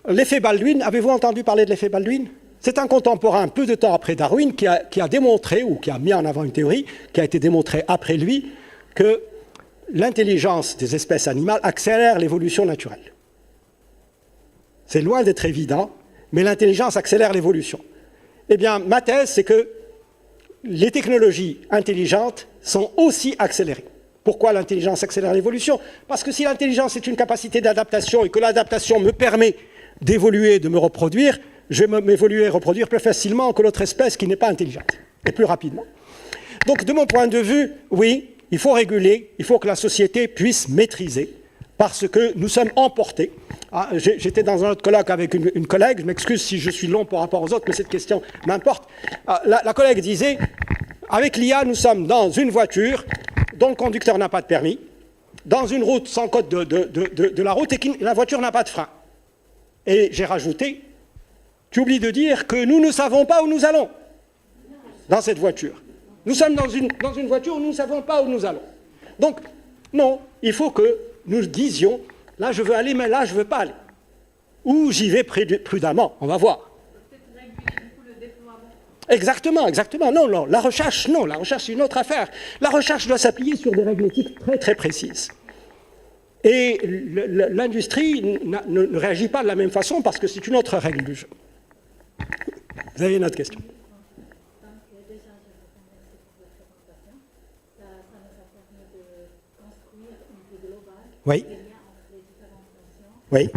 l'effet Baldwin, avez-vous entendu parler de l'effet Baldwin? C'est un contemporain, peu de temps après Darwin, qui a démontré, ou qui a mis en avant une théorie, qui a été démontrée après lui, que l'intelligence des espèces animales accélère l'évolution naturelle. C'est loin d'être évident, mais l'intelligence accélère l'évolution. Eh bien, ma thèse, c'est que les technologies intelligentes sont aussi accélérées. Pourquoi l'intelligence accélère l'évolution? Parce que si l'intelligence est une capacité d'adaptation et que l'adaptation me permet d'évoluer, de me reproduire, je vais m'évoluer et reproduire plus facilement que l'autre espèce qui n'est pas intelligente, et plus rapidement. Donc, de mon point de vue, oui, il faut réguler, il faut que la société puisse maîtriser, parce que nous sommes emportés. J'étais dans un autre colloque avec une collègue, je m'excuse si je suis long par rapport aux autres, mais cette question m'importe. La collègue disait, avec l'IA, nous sommes dans une voiture dont le conducteur n'a pas de permis, dans une route sans code de la route et la voiture n'a pas de frein. Et j'ai rajouté, tu oublies de dire que nous ne savons pas où nous allons dans cette voiture. Nous sommes dans une voiture où nous ne savons pas où nous allons. Donc, non, il faut que nous disions, là je veux aller, mais là je ne veux pas aller. Ou j'y vais prudemment, on va voir. Peut-être réguler du coup le déploiement. Exactement. Non, la recherche, c'est une autre affaire. La recherche doit s'appuyer sur des règles éthiques très très précises. Et l'industrie ne réagit pas de la même façon parce que c'est une autre règle du jeu. Vous avez une autre question? Donc, déjà, je vous remercie pour la présentation. Ça nous a permis de construire une vue globale Oui. des liens entre les différentes notions. Oui.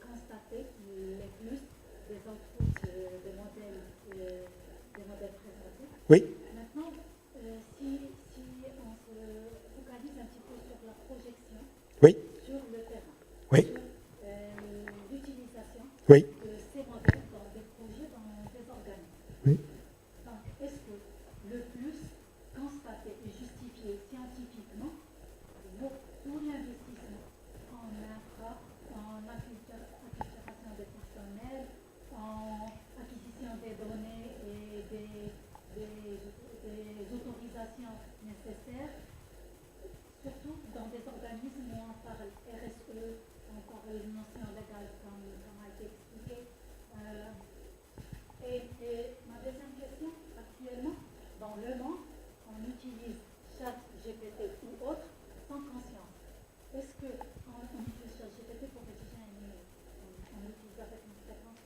Constater les plus des outputs des modèles présentés. Oui. Maintenant, si on se focalise un petit peu sur la projection, Oui. sur le terrain, Oui. sur l'utilisation Oui. de ces modèles dans des projets, dans des organismes. Oui. Donc, est-ce que le plus constaté et justifié scientifiquement vaut tout l'investissement participation nécessaire, surtout dans des organismes où on parle RSE, on parle de notion légale comme a été expliqué. Et ma deuxième question, actuellement, dans le monde, on utilise ChatGPT ou autre sans conscience. Est-ce qu'on utilise ChatGPT pour rédiger un email? On l'utilise avec une fréquence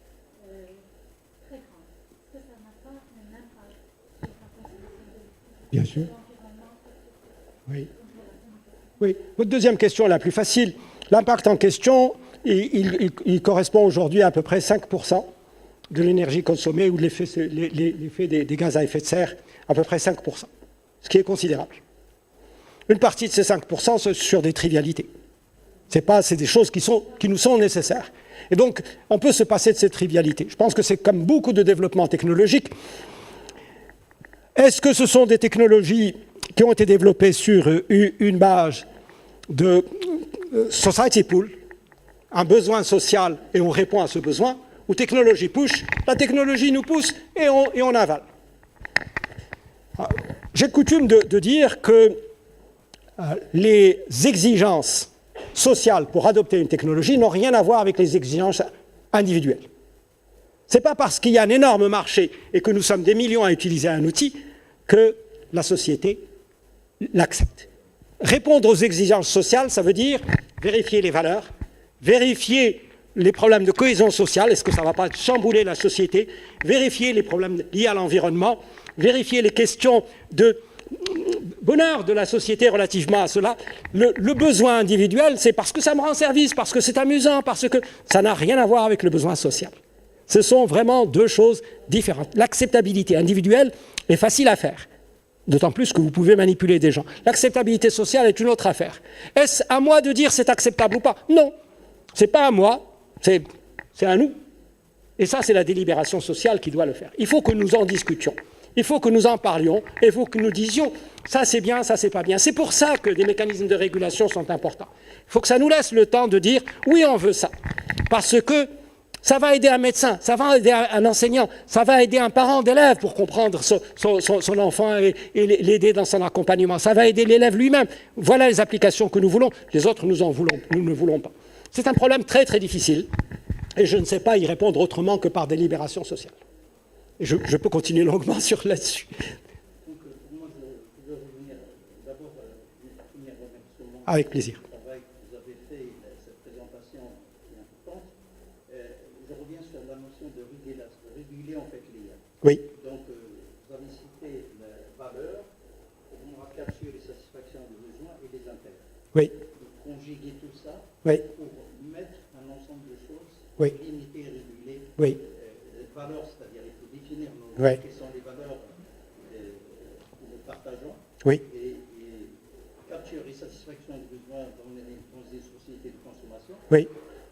très grande. Est-ce que ça n'a pas un impact sur la consommation de Bien sûr. l'environnement? Oui. Oui. Votre deuxième question est la plus facile. L'impact en question, il correspond aujourd'hui à peu près 5% de l'énergie consommée ou l'effet des gaz à effet de serre, à peu près 5%, ce qui est considérable. Une partie de ces 5%, c'est sur des trivialités. C'est des choses qui nous sont nécessaires. Et donc, on peut se passer de ces trivialités. Je pense que c'est comme beaucoup de développement technologique. Est-ce que ce sont des technologies qui ont été développées sur une base de society pool, un besoin social, et on répond à ce besoin, ou technologie push, la technologie nous pousse et on avale. J'ai coutume de dire que les exigences sociales pour adopter une technologie n'ont rien à voir avec les exigences individuelles. Ce n'est pas parce qu'il y a un énorme marché et que nous sommes des millions à utiliser un outil que la société l'accepte. Répondre aux exigences sociales, ça veut dire vérifier les valeurs, vérifier les problèmes de cohésion sociale, est-ce que ça ne va pas chambouler la société, vérifier les problèmes liés à l'environnement, vérifier les questions de bonheur de la société relativement à cela. Le besoin individuel, c'est parce que ça me rend service, parce que c'est amusant, parce que ça n'a rien à voir avec le besoin social. Ce sont vraiment deux choses différentes. L'acceptabilité individuelle est facile à faire, d'autant plus que vous pouvez manipuler des gens. L'acceptabilité sociale est une autre affaire. Est-ce à moi de dire c'est acceptable ou pas? Non, ce n'est pas à moi, c'est à nous. Et ça, c'est la délibération sociale qui doit le faire. Il faut que nous en discutions. Il faut que nous en parlions, il faut que nous disions ça c'est bien, ça c'est pas bien. C'est pour ça que des mécanismes de régulation sont importants. Il faut que ça nous laisse le temps de dire oui, on veut ça. Parce que ça va aider un médecin, ça va aider un enseignant, ça va aider un parent d'élève pour comprendre son enfant et l'aider dans son accompagnement. Ça va aider l'élève lui-même. Voilà les applications que nous voulons. Les autres, nous ne voulons pas. C'est un problème très très difficile et je ne sais pas y répondre autrement que par délibération sociale. Je peux continuer longuement là-dessus. Donc, moi, je veux revenir d'abord à une première remerciement. Avec plaisir. Le travail que vous avez fait, cette présentation est importante. Je reviens sur la notion de réguler en fait l'IA. Oui. Donc, vous avez cité la valeur, on va capturer les satisfactions des besoins et des intérêts. Oui. Donc, conjuguer tout ça Oui. pour mettre un ensemble de choses, Oui. limiter et réguler. Oui. Les valeurs, c'est-à-dire il faut définir Oui. quelles sont les valeurs que nous partageons. Oui. Et capturer les satisfactions des besoins dans des sociétés de consommation. Oui.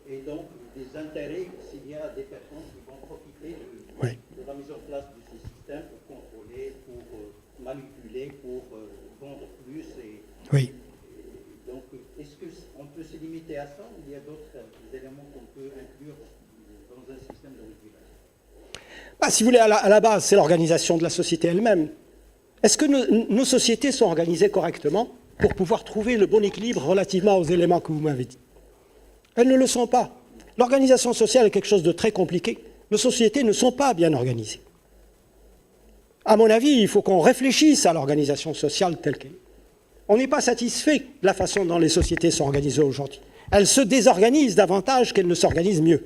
Et donc des intérêts s'il y a des personnes qui vont profiter Oui. de la mise en place de ces systèmes pour contrôler, pour manipuler, pour vendre plus. Oui. Donc est-ce qu'on peut se limiter à ça ou il y a d'autres éléments qu'on peut inclure dans un système de régulation? Si vous voulez, à la base, c'est l'organisation de la société elle-même. Est-ce que nos sociétés sont organisées correctement pour pouvoir trouver le bon équilibre relativement aux éléments que vous m'avez dit? Elles ne le sont pas. L'organisation sociale est quelque chose de très compliqué. Nos sociétés ne sont pas bien organisées. À mon avis, il faut qu'on réfléchisse à l'organisation sociale telle qu'elle est. On n'est pas satisfait de la façon dont les sociétés sont organisées aujourd'hui. Elles se désorganisent davantage qu'elles ne s'organisent mieux.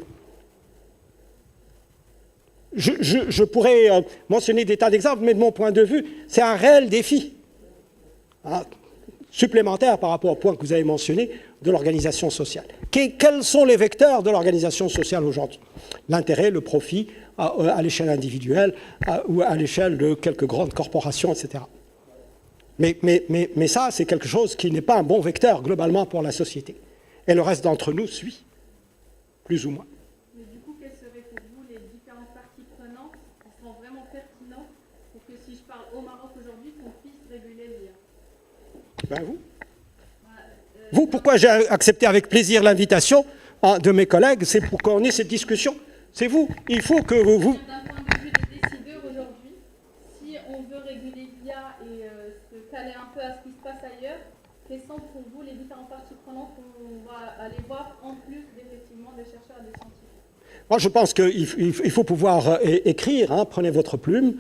Je pourrais mentionner des tas d'exemples, mais de mon point de vue, c'est un réel défi supplémentaire par rapport au point que vous avez mentionné de l'organisation sociale. Quels sont les vecteurs de l'organisation sociale aujourd'hui? L'intérêt, le profit à l'échelle individuelle ou à l'échelle de quelques grandes corporations, etc. Mais ça, c'est quelque chose qui n'est pas un bon vecteur globalement pour la société. Et le reste d'entre nous suit, plus ou moins. Mais du coup, quelles seraient pour vous les différentes parties prenantes qui seront vraiment pertinentes pour que si je parle au Maroc aujourd'hui, qu'on puisse réguler l'IA? Ben vous, pourquoi j'ai accepté avec plaisir l'invitation de mes collègues, c'est pour qu'on ait cette discussion. C'est vous. Il faut que vous... D'un point de vue des décideurs aujourd'hui, si on veut réguler l'IA et se caler un peu à ce qui se passe ailleurs, quelles sont pour vous les différentes parties prenantes qu'on va aller voir en plus d'effectivement des chercheurs et des scientifiques? Moi, je pense qu'il faut pouvoir écrire, hein, prenez votre plume,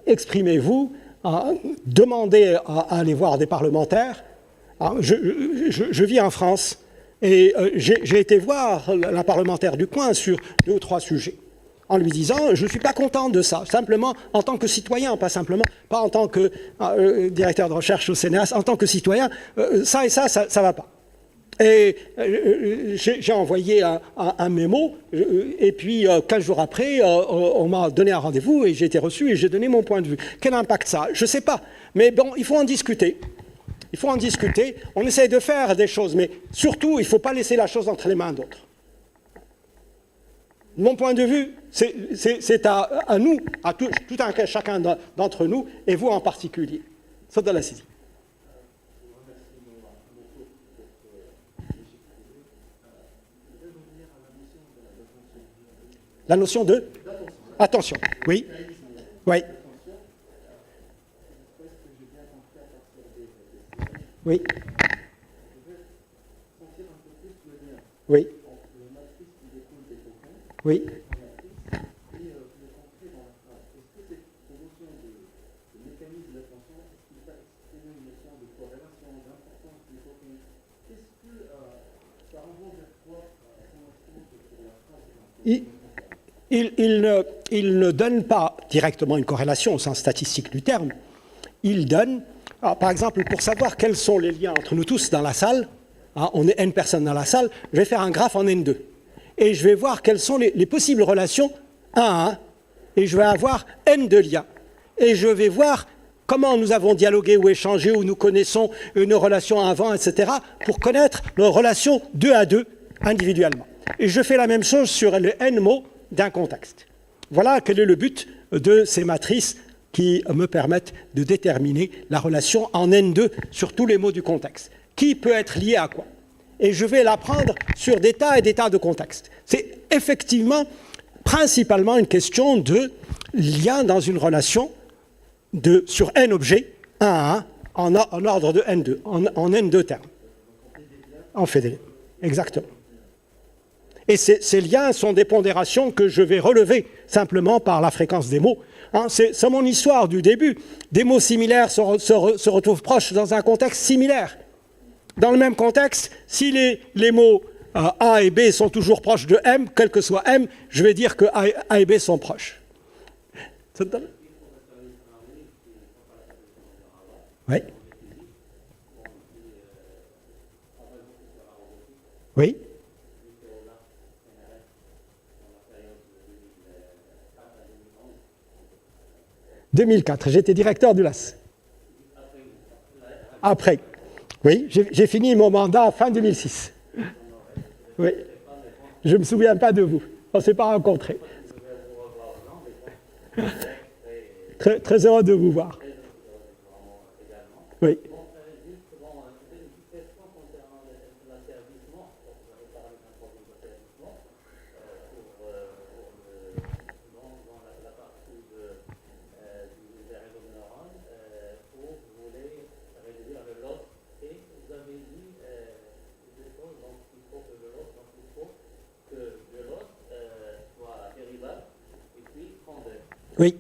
exprimez-vous, demandez à aller voir des parlementaires. Je vis en France et j'ai été voir la parlementaire du coin sur 2 ou 3 sujets, en lui disant, je ne suis pas content de ça, simplement en tant que citoyen, pas en tant que directeur de recherche au CNRS, en tant que citoyen, ça et ça ne va pas. Et j'ai envoyé un mémo, et puis 15 jours après, on m'a donné un rendez-vous, et j'ai été reçu, et j'ai donné mon point de vue. Quel impact ça a? Je ne sais pas, mais bon, il faut en discuter. Il faut en discuter, on essaye de faire des choses, mais surtout, il ne faut pas laisser la chose entre les mains d'autres. Mon point de vue, c'est à nous, à chacun d'entre nous, et vous en particulier. C'est de la saisie. La notion de attention, oui. Oui. Oui. Oui. Oui. Il ne donne pas directement une corrélation au sens statistique du terme. Il donne, par exemple, pour savoir quels sont les liens entre nous tous dans la salle, on est N personnes dans la salle, je vais faire un graphe en N2. Et je vais voir quelles sont les possibles relations 1 à 1, et je vais avoir N de liens. Et je vais voir comment nous avons dialogué ou échangé, ou nous connaissons nos relations avant, etc., pour connaître nos relations 2 à 2 individuellement. Et je fais la même chose sur les N mots d'un contexte. Voilà quel est le but de ces matrices qui me permettent de déterminer la relation en N2 sur tous les mots du contexte. Qui peut être lié à quoi? Et je vais l'apprendre sur des tas et des tas de contextes. C'est effectivement, principalement, une question de lien dans une relation sur N objets, 1 à 1, en ordre de N2, en N2 termes. En fait des liens. Exactement. Et ces liens sont des pondérations que je vais relever simplement par la fréquence des mots. C'est mon histoire du début. Des mots similaires se retrouvent proches dans un contexte similaire. Dans le même contexte, si les mots A et B sont toujours proches de M, quel que soit M, je vais dire que A et B sont proches. Oui. Oui. 2004, j'étais directeur du LAS. Après. Oui, j'ai fini mon mandat fin 2006. Oui. Je ne me souviens pas de vous. On ne s'est pas rencontrés. Très, très heureux de vous voir. Oui. Oui.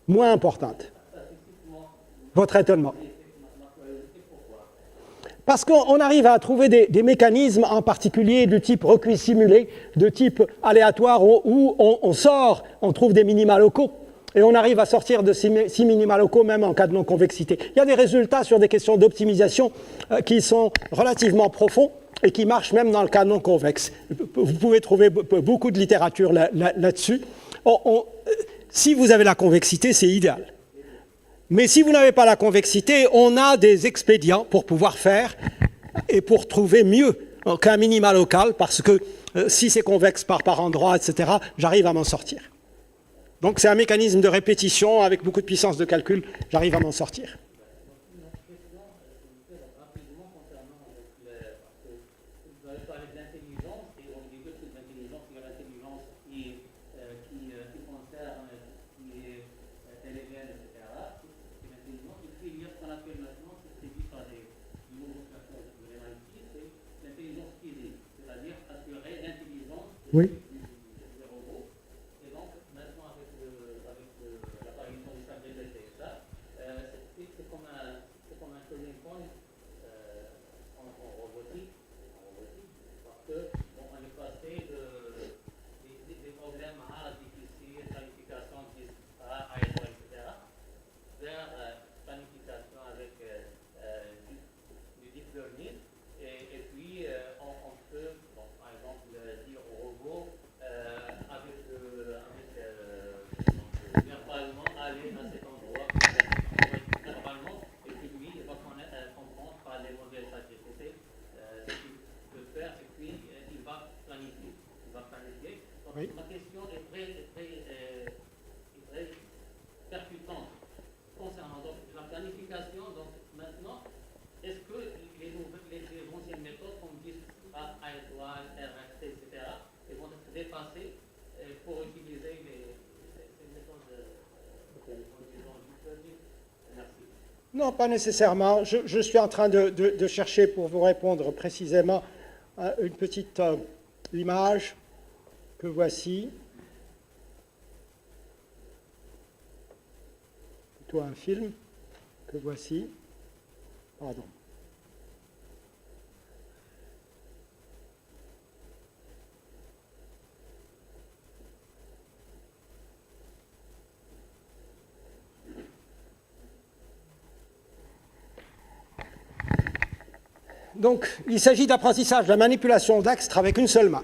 Moins importante. Votre étonnement. Parce qu'on arrive à trouver des mécanismes en particulier de type recueil simulé, de type aléatoire, où on sort, on trouve des minima locaux, et on arrive à sortir de ces minima locaux même en cas de non-convexité. Il y a des résultats sur des questions d'optimisation qui sont relativement profonds, et qui marche même dans le cas non convexe. Vous pouvez trouver beaucoup de littérature là-dessus. Si vous avez la convexité, c'est idéal. Mais si vous n'avez pas la convexité, on a des expédients pour pouvoir faire et pour trouver mieux qu'un minima local, parce que si c'est convexe par endroit, etc., j'arrive à m'en sortir. Donc c'est un mécanisme de répétition avec beaucoup de puissance de calcul, j'arrive à m'en sortir. Oui. des robots. Et donc, maintenant, avec l'apparition du ChatGPT et ça, c'est comme un turning point en robotique, parce que bon, on est passé des problèmes difficiles, planification, etc., vers planification avec du deep learning. Et puis, on peut, bon, par exemple, dire au robot, verbalement, aller à cet endroit, verbalement, et puis lui, il va comprendre par les modèles ChatGPT ce qu'il peut faire, et puis il va planifier. Donc, Oui. ma question est très percutante concernant donc, la planification. Donc, maintenant, est-ce que les anciennes méthodes, comme disent A étoile, RFT, etc., elles vont être dépassées pour utiliser ces méthodes Merci. Non, pas nécessairement. Je suis en train de chercher pour vous répondre précisément à une petite image que voici. Plutôt un film que voici. Pardon. Donc, il s'agit d'apprentissage de la manipulation d'astres avec une seule main.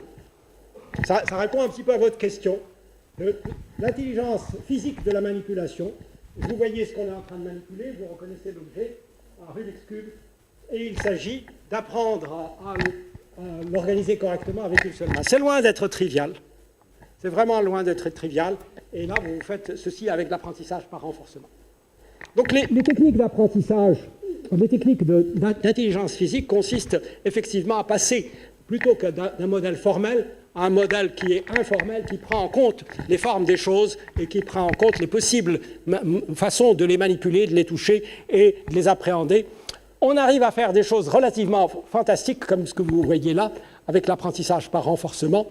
Ça répond un petit peu à votre question. L'intelligence physique de la manipulation, vous voyez ce qu'on est en train de manipuler, vous reconnaissez l'objet, un Rubik's Cube, et il s'agit d'apprendre à l'organiser correctement avec une seule main. C'est loin d'être trivial. C'est vraiment loin d'être trivial. Et là, vous faites ceci avec l'apprentissage par renforcement. Donc, les techniques d'apprentissage, les techniques d'intelligence physique consistent effectivement à passer, plutôt que d'un modèle formel, à un modèle qui est informel, qui prend en compte les formes des choses et qui prend en compte les possibles façons de les manipuler, de les toucher et de les appréhender. On arrive à faire des choses relativement fantastiques, comme ce que vous voyez là, avec l'apprentissage par renforcement,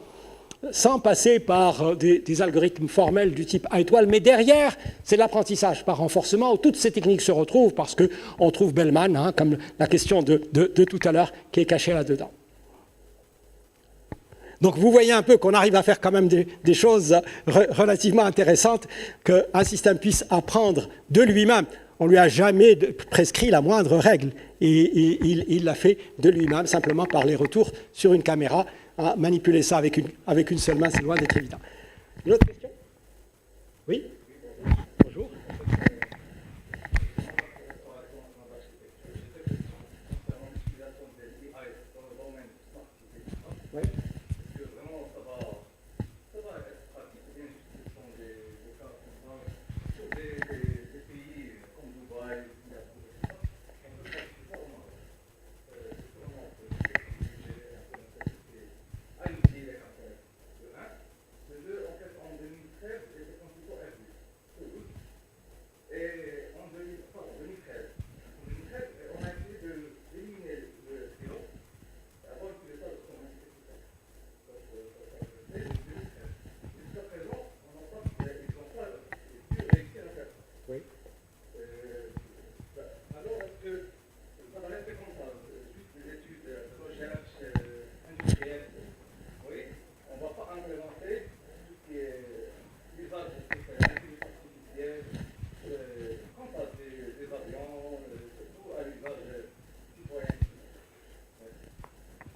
sans passer par des algorithmes formels du type A étoile. Mais derrière, c'est l'apprentissage par renforcement où toutes ces techniques se retrouvent parce qu'on trouve Bellman, comme la question de tout à l'heure, qui est cachée là-dedans. Donc vous voyez un peu qu'on arrive à faire quand même des choses relativement intéressantes, qu'un système puisse apprendre de lui-même. On ne lui a jamais prescrit la moindre règle. Et il l'a fait de lui-même, simplement par les retours sur une caméra. Manipuler ça avec une seule main, c'est loin d'être évident. Une autre question? Oui? Bonjour. Oui.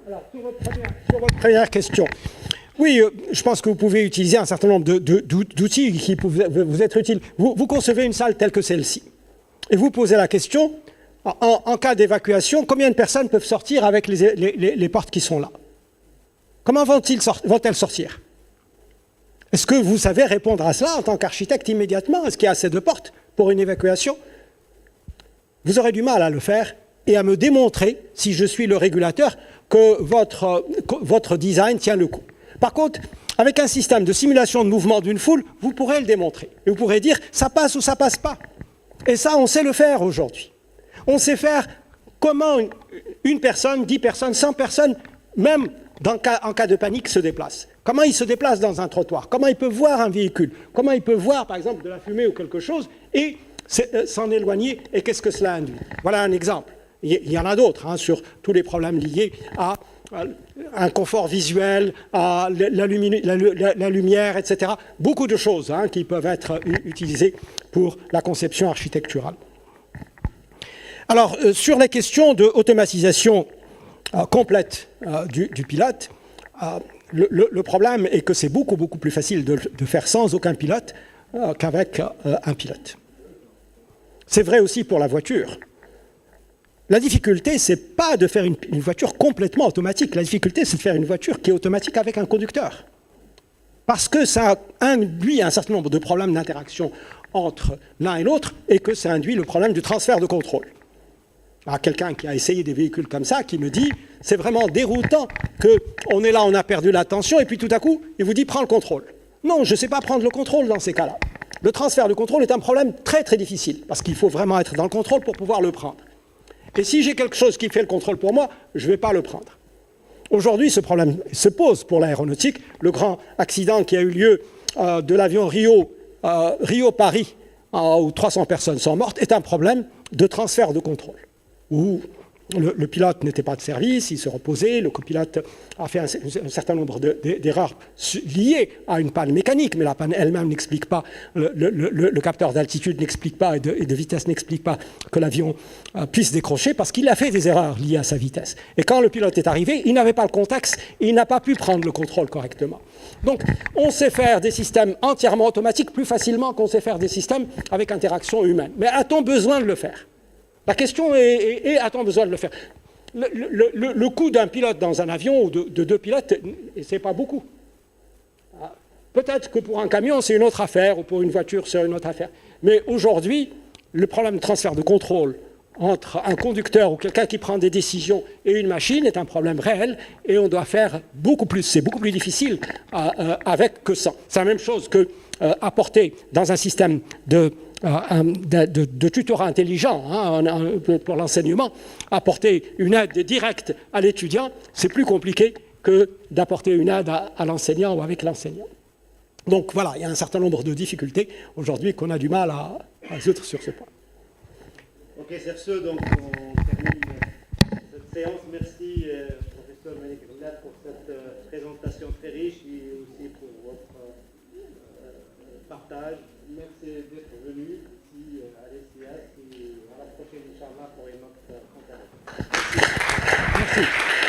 Alors, sur votre première question, oui, je pense que vous pouvez utiliser un certain nombre d'outils qui peuvent vous être utiles. Vous concevez une salle telle que celle-ci, et vous posez la question, en cas d'évacuation, combien de personnes peuvent sortir avec les portes qui sont là? Comment vont-elles sortir? Est-ce que vous savez répondre à cela en tant qu'architecte immédiatement? Est-ce qu'il y a assez de portes pour une évacuation? Vous aurez du mal à le faire et à me démontrer, si je suis le régulateur, que votre design tient le coup. Par contre, avec un système de simulation de mouvement d'une foule, vous pourrez le démontrer. Et vous pourrez dire, ça passe ou ça passe pas. Et ça, on sait le faire aujourd'hui. On sait faire comment une personne, 10 personnes, 100 personnes, même en cas de panique, se déplacent. Comment il se déplace dans un trottoir? Comment il peut voir un véhicule? Comment il peut voir, par exemple, de la fumée ou quelque chose et s'en éloigner? Et qu'est-ce que cela induit? Voilà un exemple. Il y en a d'autres hein, sur tous les problèmes liés à un confort visuel, à la lumière, etc. Beaucoup de choses hein, qui peuvent être utilisées pour la conception architecturale. Alors, sur les questions d'automatisation complète du pilote, le problème est que c'est beaucoup plus facile de faire sans aucun pilote qu'avec un pilote. C'est vrai aussi pour la voiture. La difficulté, ce n'est pas de faire une voiture complètement automatique. La difficulté, c'est de faire une voiture qui est automatique avec un conducteur. Parce que ça induit un certain nombre de problèmes d'interaction entre l'un et l'autre et que ça induit le problème du transfert de contrôle. Alors, quelqu'un qui a essayé des véhicules comme ça, qui me dit, c'est vraiment déroutant qu'on est là, on a perdu l'attention, et puis tout à coup, il vous dit, prends le contrôle. Non, je ne sais pas prendre le contrôle dans ces cas-là. Le transfert de contrôle est un problème très difficile, parce qu'il faut vraiment être dans le contrôle pour pouvoir le prendre. Et si j'ai quelque chose qui fait le contrôle pour moi, je ne vais pas le prendre. Aujourd'hui, ce problème se pose pour l'aéronautique. Le grand accident qui a eu lieu de l'avion Rio-Paris, où 300 personnes sont mortes, est un problème de transfert de contrôle, où le pilote n'était pas de service, il se reposait, le copilote a fait un certain nombre d'erreurs liées à une panne mécanique, mais la panne elle-même n'explique pas, le capteur d'altitude n'explique pas et de vitesse n'explique pas que l'avion puisse décrocher parce qu'il a fait des erreurs liées à sa vitesse. Et quand le pilote est arrivé, il n'avait pas le contexte, il n'a pas pu prendre le contrôle correctement. Donc, on sait faire des systèmes entièrement automatiques plus facilement qu'on sait faire des systèmes avec interaction humaine. Mais a-t-on besoin de le faire ? La question est a-t-on besoin de le faire? Le coût d'un pilote dans un avion ou de deux pilotes, ce n'est pas beaucoup. Peut-être que pour un camion, c'est une autre affaire, ou pour une voiture, c'est une autre affaire. Mais aujourd'hui, le problème de transfert de contrôle entre un conducteur ou quelqu'un qui prend des décisions et une machine est un problème réel, et on doit faire beaucoup plus. C'est beaucoup plus difficile avec que ça. C'est la même chose que apporter dans un système de tutorat intelligent hein, pour l'enseignement, apporter une aide directe à l'étudiant, c'est plus compliqué que d'apporter une aide à l'enseignant ou avec l'enseignant. Donc voilà, il y a un certain nombre de difficultés aujourd'hui qu'on a du mal à résoudre sur ce point. Ok, sur ce, donc on termine cette séance. Merci, professeur Melik-Roulat, pour cette présentation très riche et aussi pour votre partage. Merci d'être venu ici à l'ESIAS et à la prochaine, Inch'Allah, pour une autre conférence. Merci.